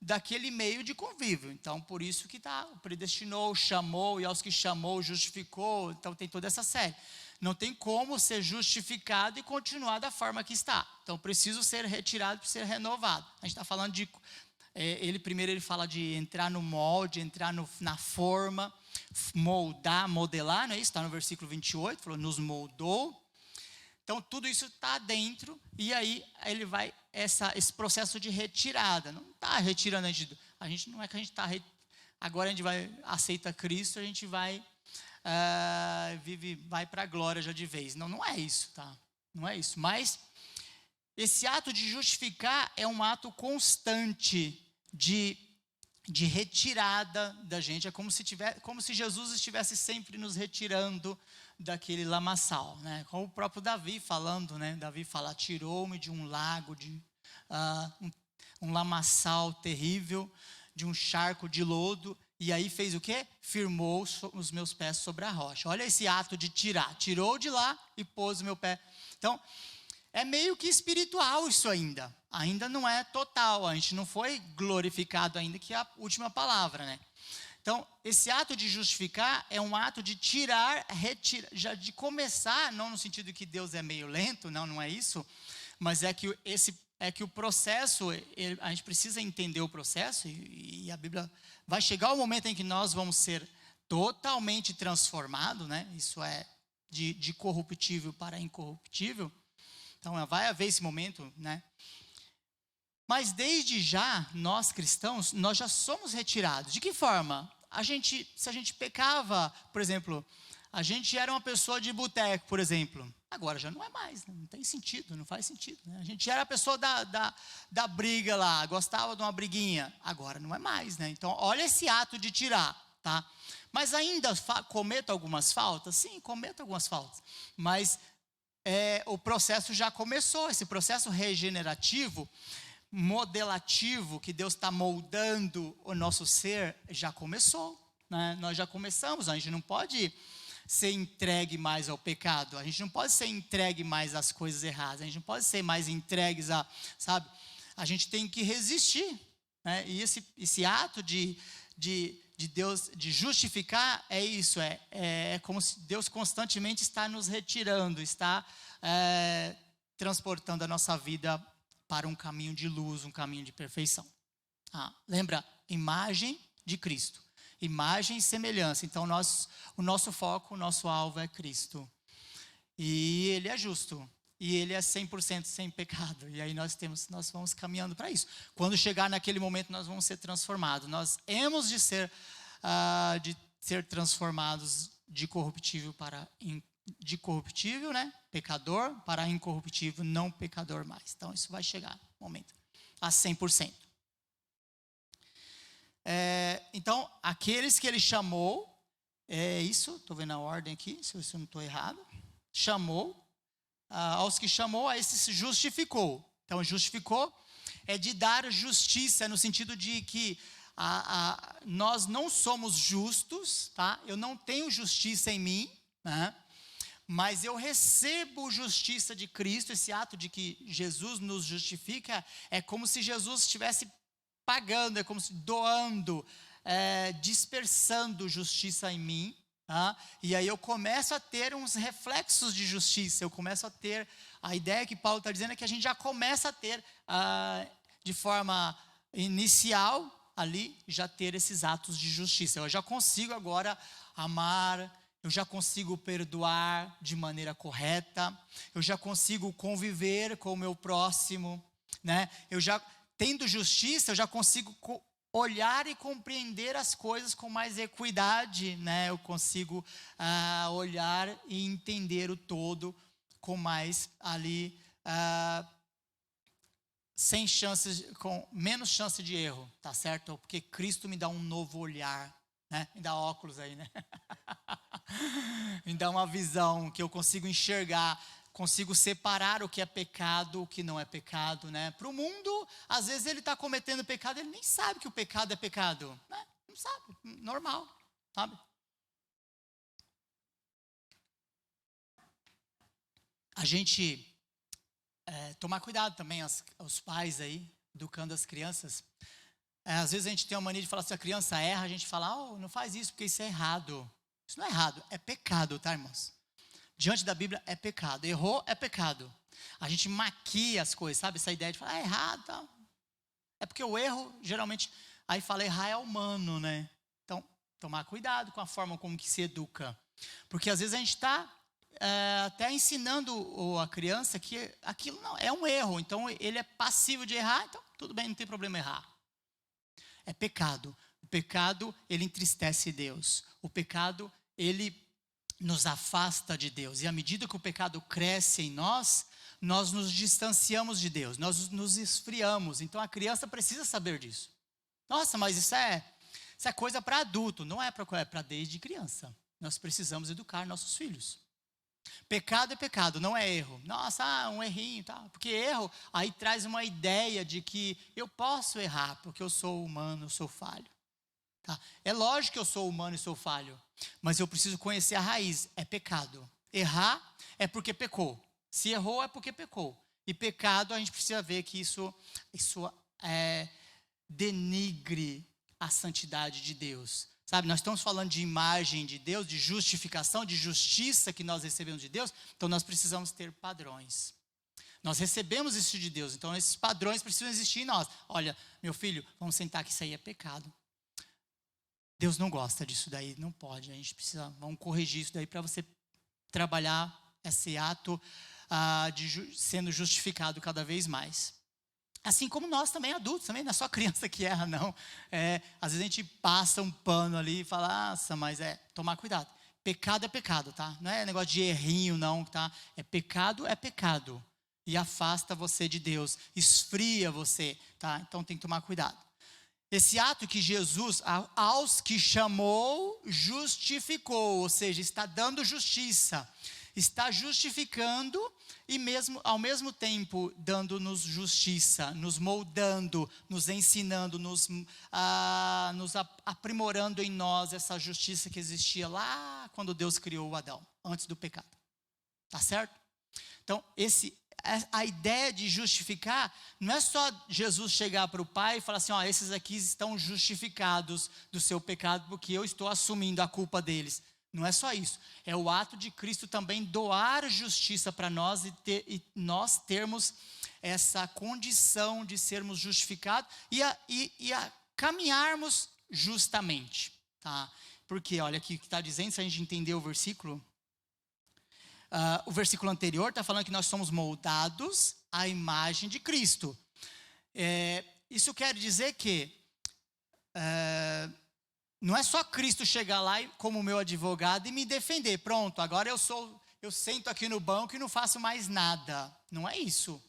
daquele meio de convívio. Então, por isso que predestinou, chamou, e aos que chamou, justificou. Então, tem toda essa série. Não tem como ser justificado e continuar da forma que está. Então, preciso ser retirado para ser renovado. A gente está falando de... Primeiro ele fala de entrar no molde, entrar na forma, moldar, modelar, não é isso? Está no versículo 28, falou, nos moldou. Então, tudo isso está dentro, e aí ele vai, esse processo de retirada. Não está retirando a gente, não é que a gente está... Agora a gente aceita Cristo, a gente vai para a glória já de vez. Não é isso, tá? Não é isso. Mas esse ato de justificar é um ato constante de retirada da gente. É como se Jesus estivesse sempre nos retirando daquele lamaçal, né? Como o próprio Davi falando, né? Davi fala, tirou-me de um lago, de um lamaçal terrível, de um charco de lodo, e aí fez o quê? Firmou os meus pés sobre a rocha. Olha esse ato de tirar. Tirou de lá e pôs o meu pé. Então, é meio que espiritual isso ainda. Ainda não é total. A gente não foi glorificado ainda, que é a última palavra, né? Então, esse ato de justificar é um ato de tirar, retirar, já de começar, não no sentido que Deus é meio lento, não é isso, mas é que o processo, a gente precisa entender o processo, e a Bíblia vai chegar o momento em que nós vamos ser totalmente transformados, né? Isso é de corruptível para incorruptível. Então, vai haver esse momento, né? Mas desde já, nós cristãos, nós já somos retirados. De que forma? Se a gente pecava, por exemplo, a gente era uma pessoa de boteco, por exemplo. Agora já não é mais, né? Não tem sentido, não faz sentido. Né? A gente era a pessoa da briga lá, gostava de uma briguinha. Agora não é mais, né? Então, olha esse ato de tirar, tá? Mas ainda cometo algumas faltas? Sim, cometo algumas faltas. Mas o processo já começou, esse processo regenerativo, modelativo, que Deus está moldando o nosso ser, já começou, né? Nós já começamos, a gente não pode ser entregue mais ao pecado, a gente não pode ser entregue mais às coisas erradas, a gente não pode ser mais entregues a, sabe, a gente tem que resistir, né? E esse ato de Deus, de justificar, é isso, é como se Deus constantemente está nos retirando, está transportando a nossa vida para um caminho de luz, um caminho de perfeição. Lembra? Imagem de Cristo. Imagem e semelhança. Então, o nosso foco, o nosso alvo é Cristo. E Ele é justo. E Ele é 100% sem pecado. E aí nós vamos caminhando para isso. Quando chegar naquele momento, nós vamos ser transformados. Nós hemos de ser transformados de corruptível para corruptível, né? Pecador, para incorruptível, não pecador mais. Então, isso vai chegar no momento a 100%. Então, aqueles que ele chamou, estou vendo a ordem aqui, se eu não estou errado, chamou, aos que chamou, a esses se justificou. Então, justificou é de dar justiça, no sentido de que nós não somos justos, tá? Eu não tenho justiça em mim, né? Mas eu recebo justiça de Cristo. Esse ato de que Jesus nos justifica é como se Jesus estivesse pagando, é como se doando, dispersando justiça em mim. Tá? E aí eu começo a ter uns reflexos de justiça, eu começo a ter, a ideia que Paulo está dizendo é que a gente já começa a ter, de forma inicial, ali, já ter esses atos de justiça. Eu já consigo agora amar, eu já consigo perdoar de maneira correta, eu já consigo conviver com o meu próximo, né? Eu já, tendo justiça, eu já consigo olhar e compreender as coisas com mais equidade, né? Eu consigo olhar e entender o todo com mais ali, com menos chance de erro, tá certo? Porque Cristo me dá um novo olhar, né? Me dá óculos aí, né? Me dá uma visão que eu consigo enxergar, consigo separar o que é pecado, o que não é pecado, né? Para o mundo, às vezes ele está cometendo pecado, ele nem sabe que o pecado é pecado, né? Não sabe, normal, sabe? A gente tomar cuidado também, os pais aí, educando as crianças. Às vezes a gente tem uma mania de falar, se a criança erra, a gente fala, não faz isso, porque isso é errado. Isso não é errado, é pecado, tá, irmãos? Diante da Bíblia é pecado, errou é pecado. A gente maquia as coisas, sabe? Essa ideia de falar, errado, tá? É porque o erro, geralmente, aí fala errar é humano, né? Então, tomar cuidado com a forma como que se educa. Porque às vezes a gente está até ensinando a criança que aquilo não é um erro. Então, ele é passivo de errar, então tudo bem, não tem problema errar. É pecado. O pecado, ele entristece Deus. O pecado, ele nos afasta de Deus. E à medida que o pecado cresce em nós nos distanciamos de Deus. Nós nos esfriamos. Então a criança precisa saber disso. Nossa, mas isso é coisa para adulto. Não é para desde criança. Nós precisamos educar nossos filhos. Pecado é pecado, não é erro. Nossa, um errinho, tá? Porque erro aí traz uma ideia de que eu posso errar, porque eu sou humano, eu sou falho. Tá? É lógico que eu sou humano e sou falho, mas eu preciso conhecer a raiz, é pecado. Errar é porque pecou. Se errou é porque pecou. E pecado a gente precisa ver que isso denigre a santidade de Deus. Sabe, nós estamos falando de imagem de Deus, de justificação, de justiça que nós recebemos de Deus, então nós precisamos ter padrões. Nós recebemos isso de Deus, então esses padrões precisam existir em nós. Olha, meu filho, vamos sentar que isso aí é pecado. Deus não gosta disso daí, não pode. A gente precisa, vamos corrigir isso daí para você trabalhar esse ato sendo justificado cada vez mais. Assim como nós também, adultos, também não é só criança que erra, não. Às vezes a gente passa um pano ali e fala, nossa, mas tomar cuidado. Pecado é pecado, tá? Não é negócio de errinho, não, tá? É pecado. E afasta você de Deus, esfria você, tá? Então tem que tomar cuidado. Esse ato que Jesus, aos que chamou, justificou, ou seja, está dando justiça, está justificando e ao mesmo tempo dando-nos justiça, nos moldando, nos ensinando, nos aprimorando em nós essa justiça que existia lá quando Deus criou o Adão, antes do pecado. Tá certo? Então, a ideia de justificar não é só Jesus chegar para o Pai e falar assim, esses aqui estão justificados do seu pecado porque eu estou assumindo a culpa deles. Não é só isso, é o ato de Cristo também doar justiça para nós e nós termos essa condição de sermos justificados e a caminharmos justamente, tá? Porque olha aqui o que está dizendo, se a gente entender o versículo anterior está falando que nós somos moldados à imagem de Cristo. Isso quer dizer que não é só Cristo chegar lá como meu advogado e me defender. Pronto, agora eu sento aqui no banco e não faço mais nada. Não é isso.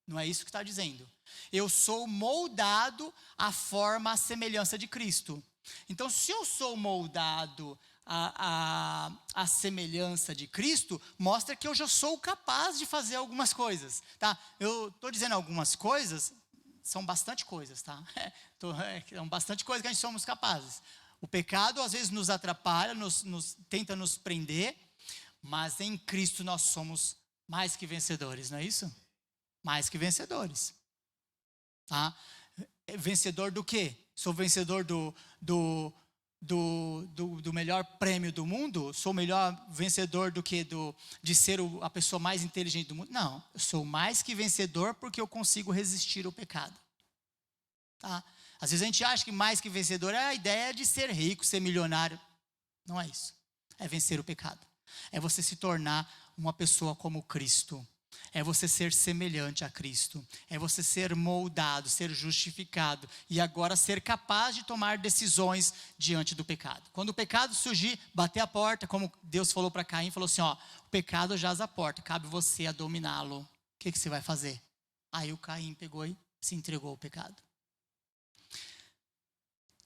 Não é isso que está dizendo. Eu sou moldado à forma, à semelhança de Cristo. Então, se eu sou moldado à semelhança de Cristo, mostra que eu já sou capaz de fazer algumas coisas, tá? Eu estou dizendo algumas coisas, são bastante coisas, tá? São bastante coisas que a gente somos capazes. O pecado às vezes nos atrapalha, tenta nos prender, mas em Cristo nós somos mais que vencedores, não é isso? Mais que vencedores, tá? Vencedor do quê? Sou vencedor do melhor prêmio do mundo? Sou melhor vencedor do que de ser a pessoa mais inteligente do mundo? Não, eu sou mais que vencedor porque eu consigo resistir ao pecado, tá? Às vezes a gente acha que mais que vencedor é a ideia de ser rico, ser milionário. Não é isso. É vencer o pecado. É você se tornar uma pessoa como Cristo. É você ser semelhante a Cristo. É você ser moldado, ser justificado. E agora ser capaz de tomar decisões diante do pecado. Quando o pecado surgir, bater a porta, como Deus falou para Caim, falou assim, o pecado jaz à porta, cabe você a dominá-lo. O que você vai fazer? Aí o Caim pegou e se entregou ao pecado.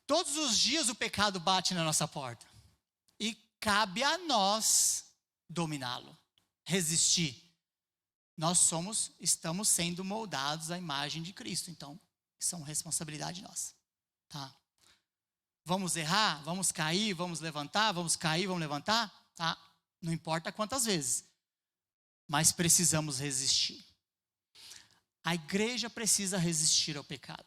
Todos os dias o pecado bate na nossa porta. E cabe a nós dominá-lo, resistir. Nós estamos sendo moldados à imagem de Cristo. Então, isso é uma responsabilidade nossa. Tá? Vamos errar, vamos cair, vamos levantar, vamos cair, vamos levantar. Tá? Não importa quantas vezes. Mas precisamos resistir. A igreja precisa resistir ao pecado.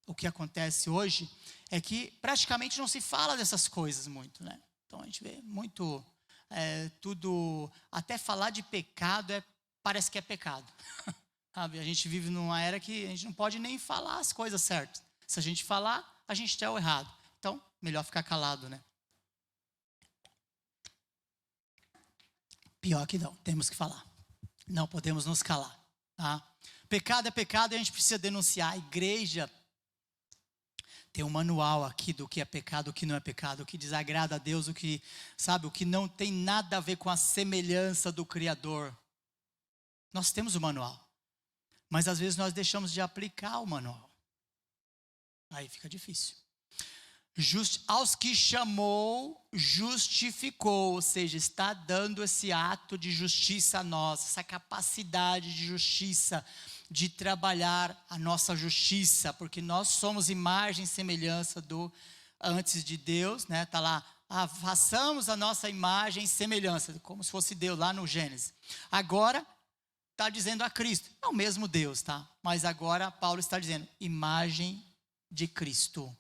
O que acontece hoje é que praticamente não se fala dessas coisas muito, né? Então a gente vê muito, tudo, até falar de pecado parece que é pecado. Sabe? A gente vive numa era que a gente não pode nem falar as coisas certas. Se a gente falar, a gente está errado. Então, melhor ficar calado, né? Pior que não, temos que falar. Não podemos nos calar. Tá? Pecado é pecado e a gente precisa denunciar. A igreja tem um manual aqui do que é pecado, o que não é pecado, o que desagrada a Deus, o que não tem nada a ver com a semelhança do Criador. Nós temos o manual, mas às vezes nós deixamos de aplicar o manual. Aí fica difícil. Aos que chamou, justificou, ou seja, está dando esse ato de justiça a nós, essa capacidade de justiça, de trabalhar a nossa justiça, porque nós somos imagem e semelhança antes de Deus, né? Está lá, façamos a nossa imagem e semelhança, como se fosse Deus lá no Gênesis. Agora está dizendo a Cristo, é o mesmo Deus, tá? Mas agora Paulo está dizendo, imagem de Cristo.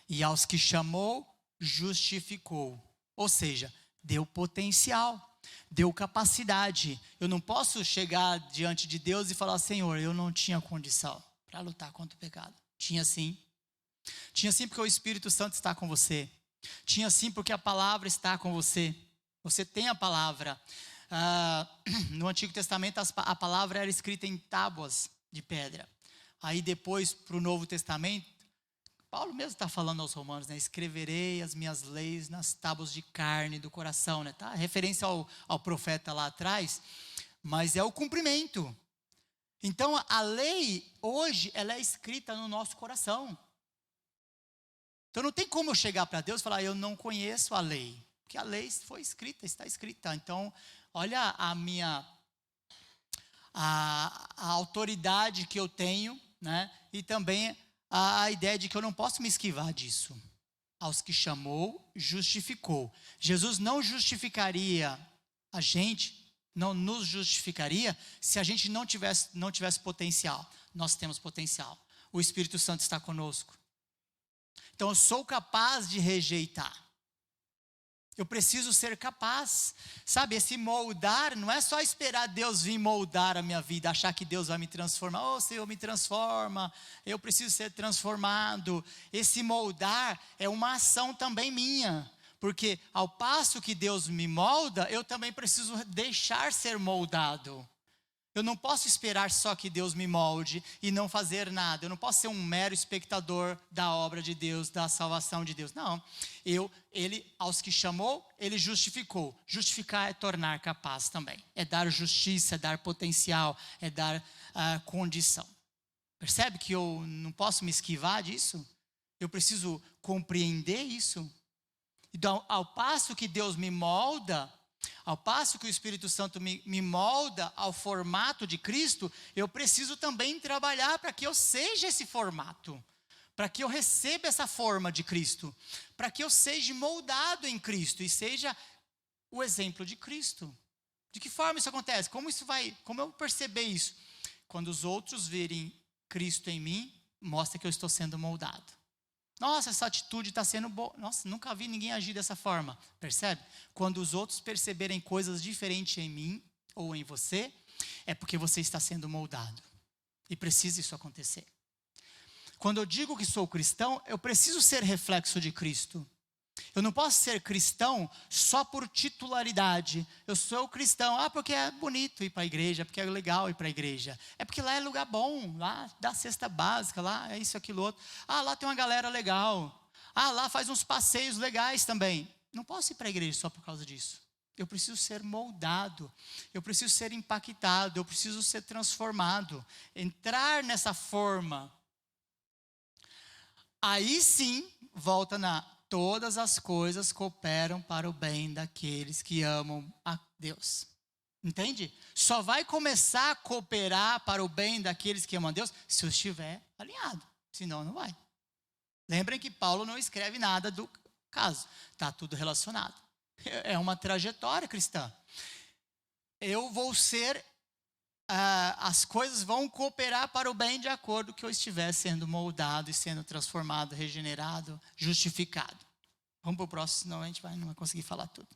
E aos que chamou, justificou. Ou seja, deu potencial, deu capacidade. Eu não posso chegar diante de Deus e falar: Senhor, eu não tinha condição para lutar contra o pecado. Tinha sim. Tinha sim porque o Espírito Santo está com você. Tinha sim porque a palavra está com você. Você tem a palavra. No Antigo Testamento a palavra era escrita em tábuas de pedra. Aí depois para o Novo Testamento, Paulo mesmo está falando aos romanos, né? Escreverei as minhas leis nas tábuas de carne do coração, né? Tá? Referência ao profeta lá atrás, mas é o cumprimento. Então a lei hoje ela é escrita no nosso coração. Então não tem como eu chegar para Deus e falar: eu não conheço a lei, porque a lei foi escrita, está escrita. Então olha a autoridade que eu tenho, né? E também a ideia de que eu não posso me esquivar disso. Aos que chamou, justificou. Jesus não justificaria a gente, não nos justificaria se a gente não tivesse potencial. Nós temos potencial. O Espírito Santo está conosco. Então eu sou capaz de rejeitar. Eu preciso ser capaz, sabe, esse moldar, não é só esperar Deus vir moldar a minha vida, achar que Deus vai me transformar. Oh, Senhor, me transforma, eu preciso ser transformado. Esse moldar é uma ação também minha, porque ao passo que Deus me molda, eu também preciso deixar ser moldado. Eu não posso esperar só que Deus me molde e não fazer nada. Eu não posso ser um mero espectador da obra de Deus, da salvação de Deus. Não, ele, aos que chamou, ele justificou. Justificar é tornar capaz também. É dar justiça, é dar potencial, é dar condição. Percebe que eu não posso me esquivar disso? Eu preciso compreender isso. Então, ao passo que Deus me molda, ao passo que o Espírito Santo me molda ao formato de Cristo, eu preciso também trabalhar para que eu seja esse formato, para que eu receba essa forma de Cristo, para que eu seja moldado em Cristo e seja o exemplo de Cristo. De que forma isso acontece? Como eu vou perceber isso? Quando os outros verem Cristo em mim, mostra que eu estou sendo moldado. Nossa, essa atitude está sendo boa. Nossa, nunca vi ninguém agir dessa forma. Percebe? Quando os outros perceberem coisas diferentes em mim ou em você, é porque você está sendo moldado. E precisa isso acontecer. Quando eu digo que sou cristão, eu preciso ser reflexo de Cristo. Eu não posso ser cristão só por titularidade. Eu sou cristão, porque é bonito ir para a igreja, porque é legal ir para a igreja. É porque lá é lugar bom, lá dá cesta básica, lá é isso, aquilo, outro. Lá tem uma galera legal. Lá faz uns passeios legais também. Não posso ir para a igreja só por causa disso. Eu preciso ser moldado, eu preciso ser impactado, eu preciso ser transformado. Entrar nessa forma. Aí sim, volta todas as coisas cooperam para o bem daqueles que amam a Deus. Entende? Só vai começar a cooperar para o bem daqueles que amam a Deus se eu estiver alinhado. Senão não vai. Lembrem que Paulo não escreve nada do caso. Está tudo relacionado. É uma trajetória cristã. Eu vou ser... as coisas vão cooperar para o bem de acordo que eu estiver sendo moldado e sendo transformado, regenerado, justificado. Vamos para o próximo, senão a gente não vai conseguir falar tudo.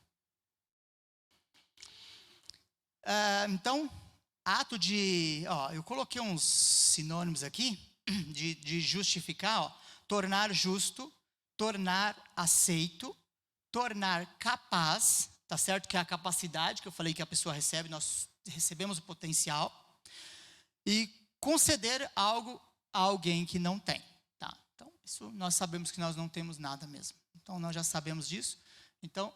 Então, ato de... eu coloquei uns sinônimos aqui de justificar. Tornar justo, tornar aceito, tornar capaz, tá certo? Que é a capacidade que eu falei que a pessoa recebe, nós recebemos o potencial, e conceder algo a alguém que não tem, tá? Então, isso nós sabemos que nós não temos nada mesmo. Então, nós já sabemos disso. Então,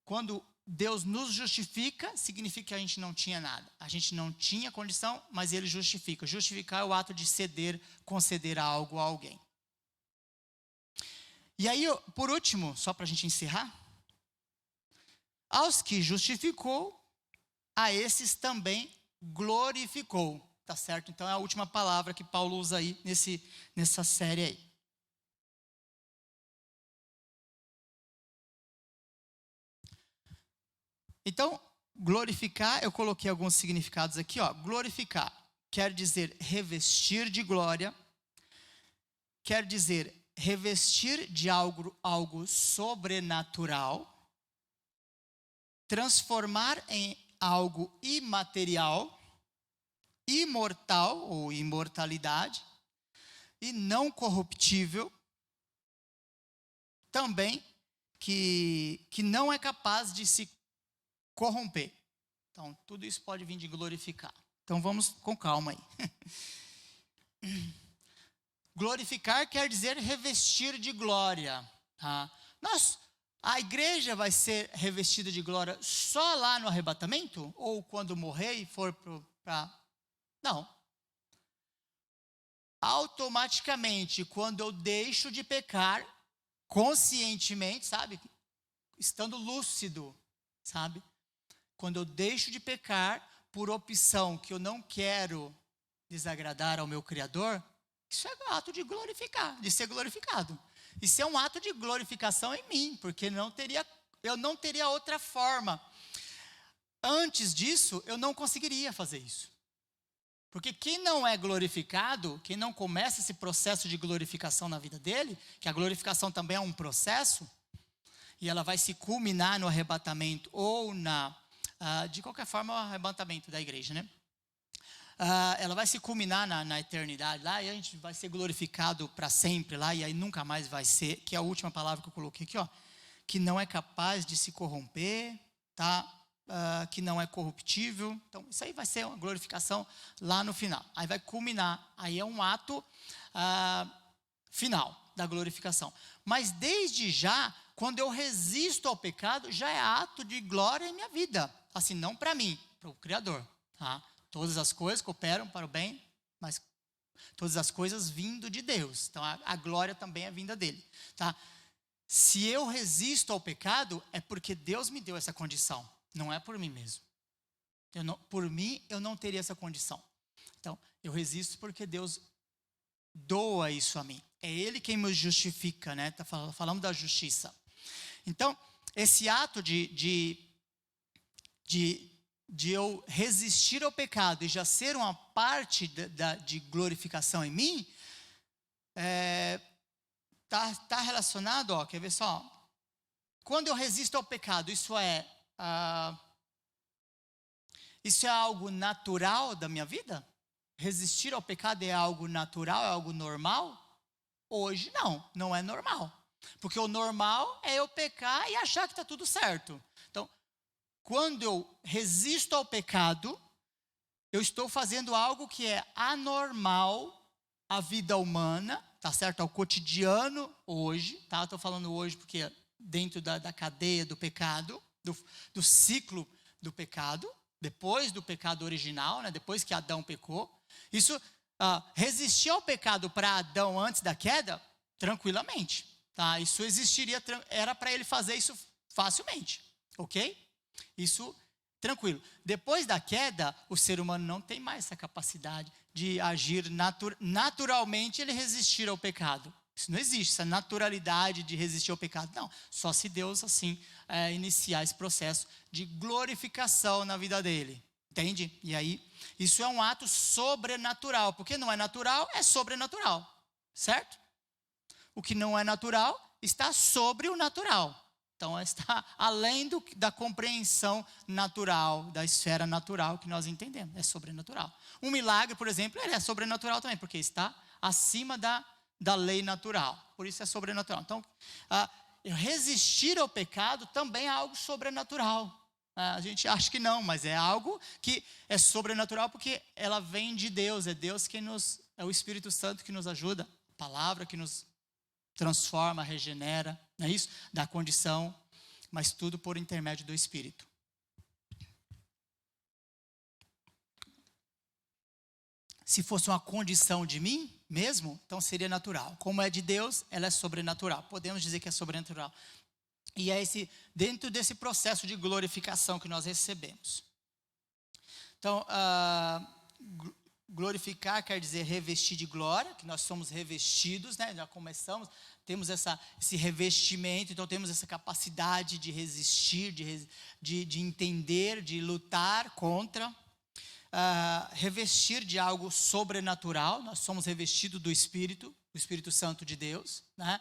quando Deus nos justifica, significa que a gente não tinha nada. A gente não tinha condição, mas Ele justifica. Justificar é o ato de ceder, conceder algo a alguém. E aí, por último, só para a gente encerrar, aos que justificou, a esses também glorificou, tá certo? Então é a última palavra que Paulo usa aí nessa série aí. Então, glorificar, eu coloquei alguns significados aqui, glorificar quer dizer revestir de glória, quer dizer revestir de algo sobrenatural, transformar em algo imaterial, imortal ou imortalidade, e não corruptível, também que não é capaz de se corromper. Então, tudo isso pode vir de glorificar. Então, vamos com calma aí. Glorificar quer dizer revestir de glória. Tá? A igreja vai ser revestida de glória só lá no arrebatamento? Ou quando morrer e for para... Não. Automaticamente, quando eu deixo de pecar, conscientemente, sabe? Estando lúcido, sabe? Quando eu deixo de pecar por opção que eu não quero desagradar ao meu Criador, isso é um ato de glorificar, de ser glorificado. Isso é um ato de glorificação em mim, porque eu não teria outra forma. Antes disso, eu não conseguiria fazer isso. Porque quem não é glorificado, quem não começa esse processo de glorificação na vida dele, que a glorificação também é um processo, e ela vai se culminar no arrebatamento ou de qualquer forma, o arrebatamento da igreja, né? Ela vai se culminar na eternidade lá, e a gente vai ser glorificado para sempre lá, e aí nunca mais vai ser, que é a última palavra que eu coloquei aqui, ó, que não é capaz de se corromper, tá? Que não é corruptível. Então, isso aí vai ser uma glorificação lá no final. Aí vai culminar, aí é um ato final da glorificação. Mas desde já, quando eu resisto ao pecado, já é ato de glória em minha vida. Assim, não para mim, para o Criador. Tá? Todas as coisas cooperam para o bem, mas todas as coisas vindo de Deus. Então, a glória também é vinda dele. Tá? Se eu resisto ao pecado, é porque Deus me deu essa condição. Não é por mim mesmo. Por mim, eu não teria essa condição. Então, eu resisto porque Deus doa isso a mim. É Ele quem me justifica, né? Tá falando da justiça. Então, esse ato de eu resistir ao pecado e já ser uma parte de glorificação em mim, tá relacionado, ó, quer ver só? Quando eu resisto ao pecado, isso é algo natural da minha vida? Resistir ao pecado é algo natural, é algo normal? Hoje não é normal. Porque o normal é eu pecar e achar que está tudo certo. Então, quando eu resisto ao pecado, eu estou fazendo algo que é anormal à vida humana, tá certo? Ao cotidiano hoje, tá? Estou falando hoje porque dentro da cadeia do pecado, do ciclo do pecado, depois do pecado original, né? Depois que Adão pecou. Isso, resistir ao pecado para Adão antes da queda, tranquilamente. Tá? Isso existiria, era para ele fazer isso facilmente. Ok? Isso, tranquilo. Depois da queda, o ser humano não tem mais essa capacidade de agir naturalmente, ele resistir ao pecado. Isso não existe, essa naturalidade de resistir ao pecado. Não, só se Deus, assim, iniciar esse processo de glorificação na vida dele. Entende? E aí, isso é um ato sobrenatural. Porque não é natural, é sobrenatural. Certo? O que não é natural está sobre o natural. Então, está além da compreensão natural, da esfera natural que nós entendemos. É sobrenatural. Um milagre, por exemplo, ele é sobrenatural também, porque está acima da lei natural. Por isso é sobrenatural. Então, resistir ao pecado também é algo sobrenatural. A gente acha que não, mas é algo que é sobrenatural porque ela vem de Deus. É Deus que é o Espírito Santo que nos ajuda. A palavra que nos transforma, regenera, não é isso? Dá condição, mas tudo por intermédio do Espírito. Se fosse uma condição de mim mesmo, então seria natural. Como é de Deus, ela é sobrenatural. Podemos dizer que é sobrenatural. E é dentro desse processo de glorificação que nós recebemos. Então, glorificar quer dizer revestir de glória, que nós somos revestidos, né? Já começamos, temos esse revestimento, então temos essa capacidade de resistir, de entender, de lutar contra. revestir de algo sobrenatural. Nós somos revestidos do Espírito Santo de Deus, né?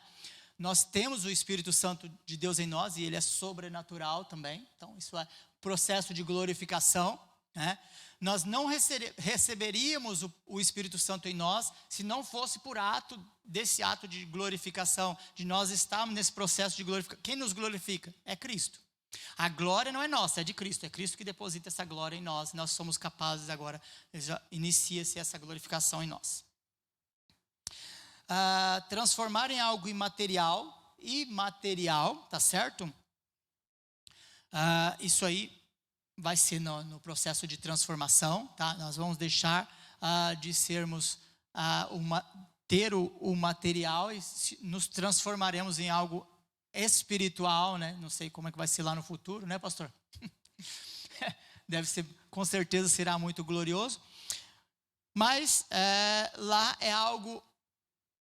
Nós temos o Espírito Santo de Deus em nós e ele é sobrenatural também. Então, isso é processo de glorificação, né? Nós não receberíamos o Espírito Santo em nós se não fosse por desse ato de glorificação, de nós estarmos nesse processo de glorificação. Quem nos glorifica? É Cristo. A glória não é nossa, é de Cristo. É Cristo que deposita essa glória em nós. Nós somos capazes agora, já inicia-se essa glorificação em nós. Transformar em algo imaterial, tá certo? Isso aí vai ser no processo de transformação, tá? Nós vamos deixar de sermos ter o material e nos transformaremos em algo espiritual, né? Não sei como é que vai ser lá no futuro, né, pastor? Deve ser, com certeza será muito glorioso, mas lá é algo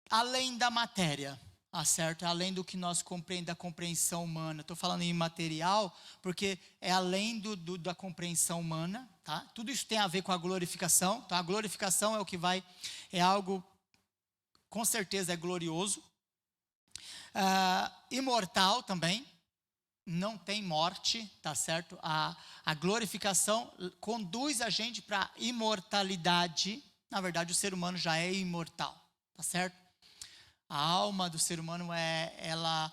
além da matéria, certo? Além do que nós compreendemos, da compreensão humana. Estou falando em imaterial, porque é além da compreensão humana, tá? Tudo isso tem a ver com a glorificação, tá? A glorificação é o que é algo, com certeza é glorioso. Imortal também, não tem morte, tá certo? A glorificação conduz a gente para a imortalidade. Na verdade, o ser humano já é imortal, tá certo? A alma do ser humano ela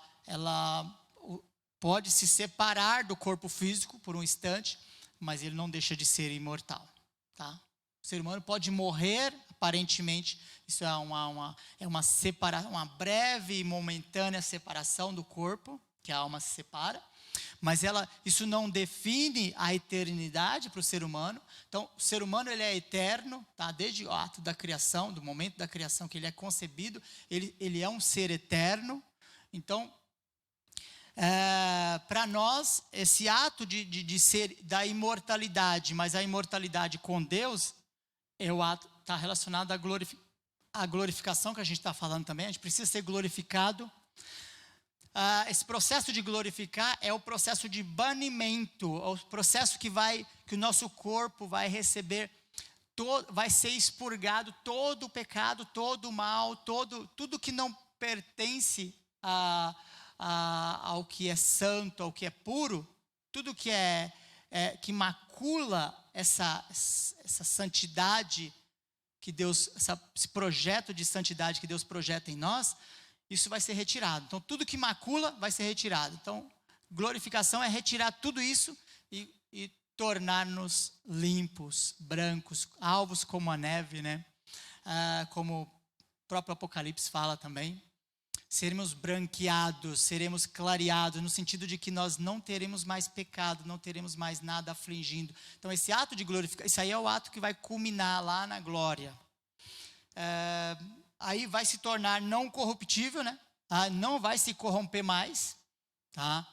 pode se separar do corpo físico por um instante, mas ele não deixa de ser imortal, tá? O ser humano pode morrer, aparentemente, isso é uma separação, uma breve e momentânea separação do corpo, que a alma se separa, mas isso não define a eternidade para o ser humano. Então, o ser humano ele é eterno, tá? Desde o ato da criação, do momento da criação que ele é concebido, ele é um ser eterno. Então, para nós, esse ato de ser da imortalidade, mas a imortalidade com Deus, o ato está relacionado à glorificação que a gente está falando também. A gente precisa ser glorificado. Esse processo de glorificar é o processo de banimento, é o processo que o nosso corpo vai receber, vai ser expurgado todo o pecado, todo o mal, tudo que não pertence ao que é santo, ao que é puro, tudo que que macula essa santidade que Deus, esse projeto de santidade que Deus projeta em nós. Isso vai ser retirado. Então, tudo que macula vai ser retirado. Então, glorificação é retirar tudo isso e tornar-nos limpos, brancos, alvos como a neve, né? Como o próprio Apocalipse fala também. Seremos branqueados, seremos clareados, no sentido de que nós não teremos mais pecado, não teremos mais nada afligindo. Então, esse ato de glorificação, isso aí é o ato que vai culminar lá na glória. Aí vai se tornar não corruptível, né? Não vai se corromper mais, tá?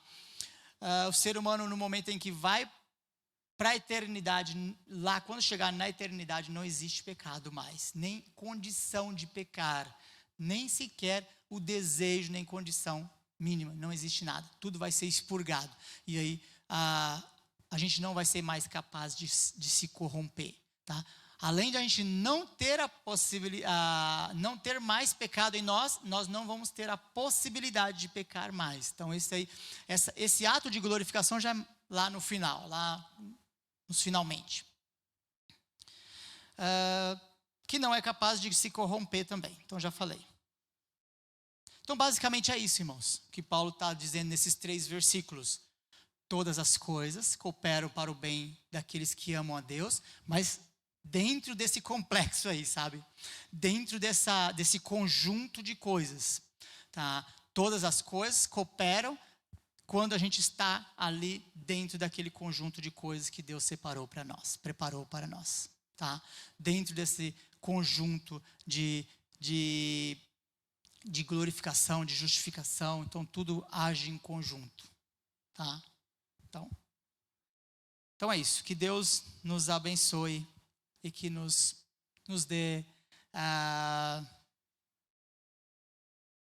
O ser humano, no momento em que vai para a eternidade, lá quando chegar na eternidade, não existe pecado mais, nem condição de pecar, nem sequer o desejo, nem condição mínima, não existe nada, tudo vai ser expurgado, e aí a gente não vai ser mais capaz de se corromper, tá? Além de a gente não ter não ter mais pecado em nós não vamos ter a possibilidade de pecar mais. Então, esse ato de glorificação já é lá no final, lá nos finalmente. Que não é capaz de se corromper também. Então, já falei. Então, basicamente é isso, irmãos, que Paulo está dizendo nesses 3 versículos. Todas as coisas cooperam para o bem daqueles que amam a Deus, mas dentro desse complexo aí, sabe? Dentro desse conjunto de coisas, tá? Todas as coisas cooperam quando a gente está ali dentro daquele conjunto de coisas que Deus separou para nós, preparou para nós, tá? Dentro desse conjunto de glorificação, de justificação, então tudo age em conjunto, tá? Então é isso, que Deus nos abençoe e que nos dê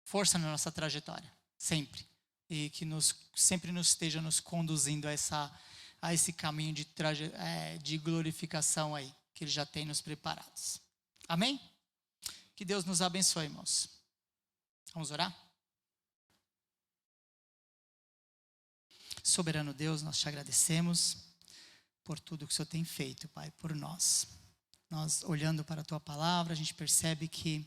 força na nossa trajetória, sempre. E que sempre nos esteja nos conduzindo a esse caminho de glorificação aí. que Ele já tem nos preparados. Amém? Que Deus nos abençoe, irmãos. Vamos orar? Soberano Deus, nós te agradecemos por tudo que o Senhor tem feito, Pai, por nós. Nós, olhando para a Tua palavra, a gente percebe que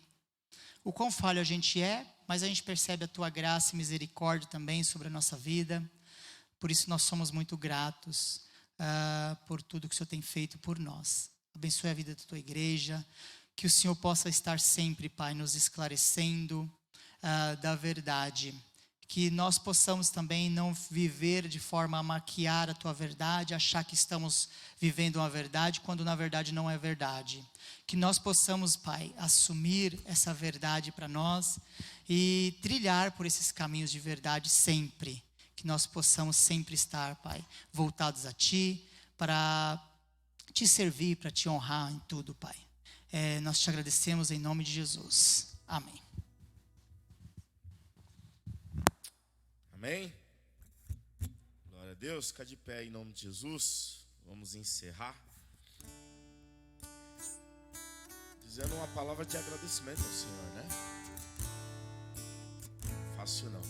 o quão falho a gente é, mas a gente percebe a Tua graça e misericórdia também sobre a nossa vida. Por isso nós somos muito gratos por tudo que o Senhor tem feito por nós. Abençoe a vida da Tua igreja, que o Senhor possa estar sempre, Pai, nos esclarecendo da verdade. Que nós possamos também não viver de forma a maquiar a Tua verdade, achar que estamos vivendo uma verdade, quando na verdade não é verdade. Que nós possamos, Pai, assumir essa verdade para nós e trilhar por esses caminhos de verdade sempre. Que nós possamos sempre estar, Pai, voltados a Ti, para Te servir, para Te honrar em tudo, Pai. Nós Te agradecemos em nome de Jesus. Amém. Amém? Glória a Deus. Fica de pé em nome de Jesus. Vamos encerrar dizendo uma palavra de agradecimento ao Senhor, né? Fácil não.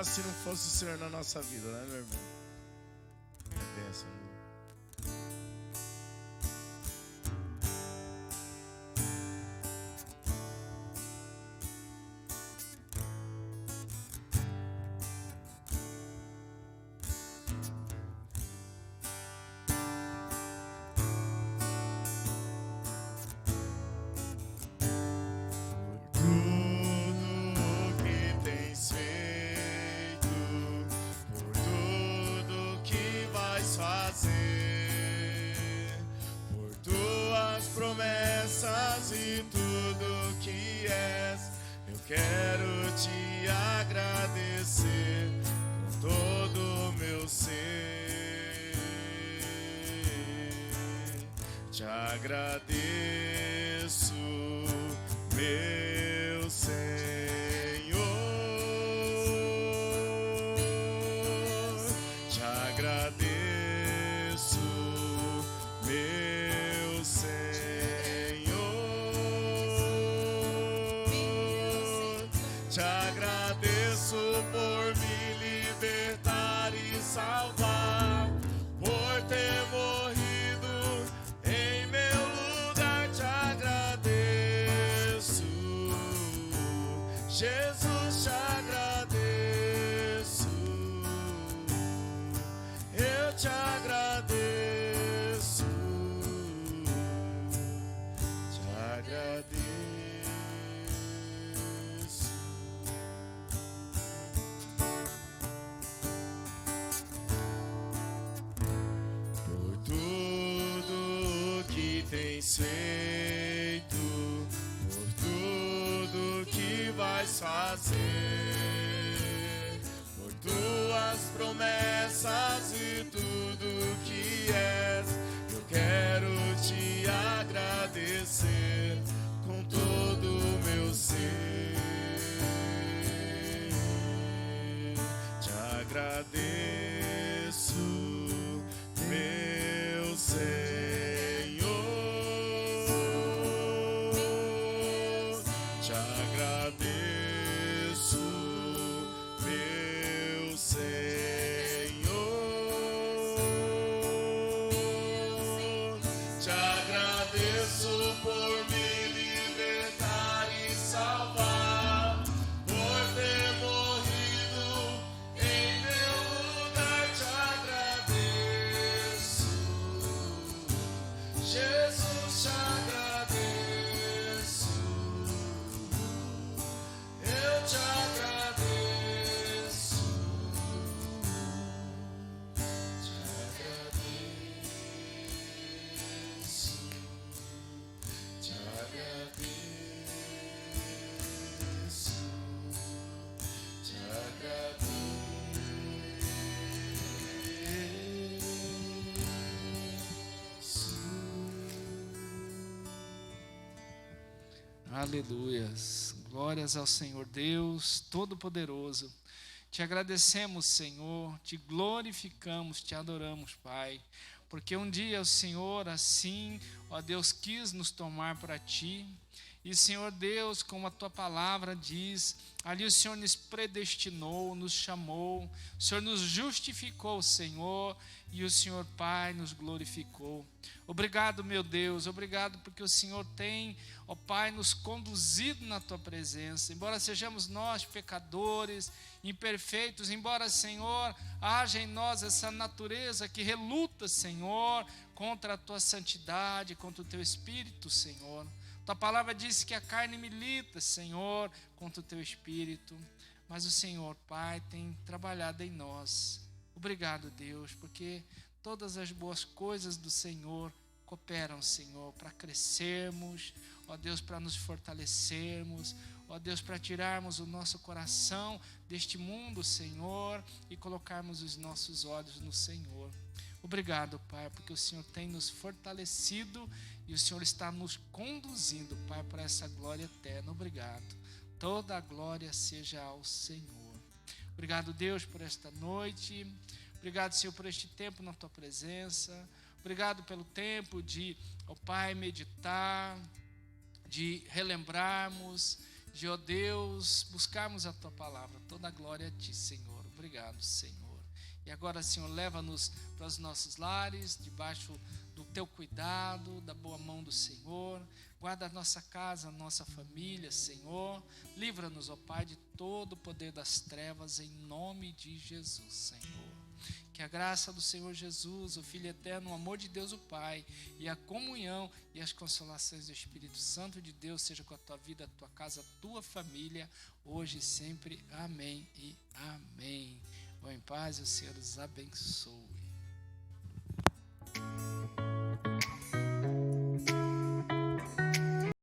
Se não fosse o Senhor na nossa vida, né, meu irmão? É bênção, né? Promessas e tudo que és, eu quero te agradecer com todo o meu ser. Te agradeço, meu Senhor. Te agradeço, meu Senhor. Te agradeço por me libertar e salvar, por ter morrido em meu lugar. Te agradeço, Jesus, te agradeço, eu te agradeço, te agradeço. Tens feito, por tudo que vais fazer, por tuas promessas e tudo que és, eu quero te agradecer com todo o meu ser. Te agradeço, meu Senhor. Te agradeço, meu Senhor. Te agradeço por me libertar e salvar, por ter morrido em meu lugar. Te agradeço, Jesus, te agradeço, eu te agradeço, te agradeço, te agradeço, te agradeço. Aleluias, glórias ao Senhor Deus Todo-Poderoso, Te agradecemos, Senhor, te glorificamos, te adoramos, Pai, porque um dia o Senhor assim, ó Deus, quis nos tomar para ti. E, Senhor Deus, como a tua palavra diz, ali o Senhor nos predestinou, nos chamou, o Senhor nos justificou, Senhor, e o Senhor, Pai, nos glorificou. Obrigado, meu Deus, obrigado porque o Senhor tem, ó Pai, nos conduzido na tua presença. Embora sejamos nós pecadores, imperfeitos, embora, Senhor, haja em nós essa natureza que reluta, Senhor, contra a tua santidade, contra o teu Espírito, Senhor. Tua palavra diz que a carne milita, Senhor, contra o teu Espírito. Mas o Senhor, Pai, tem trabalhado em nós. Obrigado, Deus, porque todas as boas coisas do Senhor cooperam, Senhor, para crescermos, ó Deus, para nos fortalecermos, ó Deus, para tirarmos o nosso coração deste mundo, Senhor, e colocarmos os nossos olhos no Senhor. Obrigado, Pai, porque o Senhor tem nos fortalecido e o Senhor está nos conduzindo, Pai, para essa glória eterna. Obrigado. Toda a glória seja ao Senhor. Obrigado, Deus, por esta noite. Obrigado, Senhor, por este tempo na tua presença. Obrigado pelo tempo de, ó Pai, meditar, de relembrarmos, de, ó Deus, buscarmos a tua palavra. Toda a glória a ti, Senhor. Obrigado, Senhor. E agora, Senhor, leva-nos para os nossos lares, debaixo do teu cuidado, da boa mão do Senhor. Guarda a nossa casa, a nossa família, Senhor. Livra-nos, ó Pai, de todo o poder das trevas, em nome de Jesus, Senhor. Que a graça do Senhor Jesus, o Filho eterno, o amor de Deus o Pai, e a comunhão e as consolações do Espírito Santo de Deus seja com a tua vida, a tua casa, a tua família, hoje e sempre. Amém e amém. Vão em paz e o Senhor os abençoe.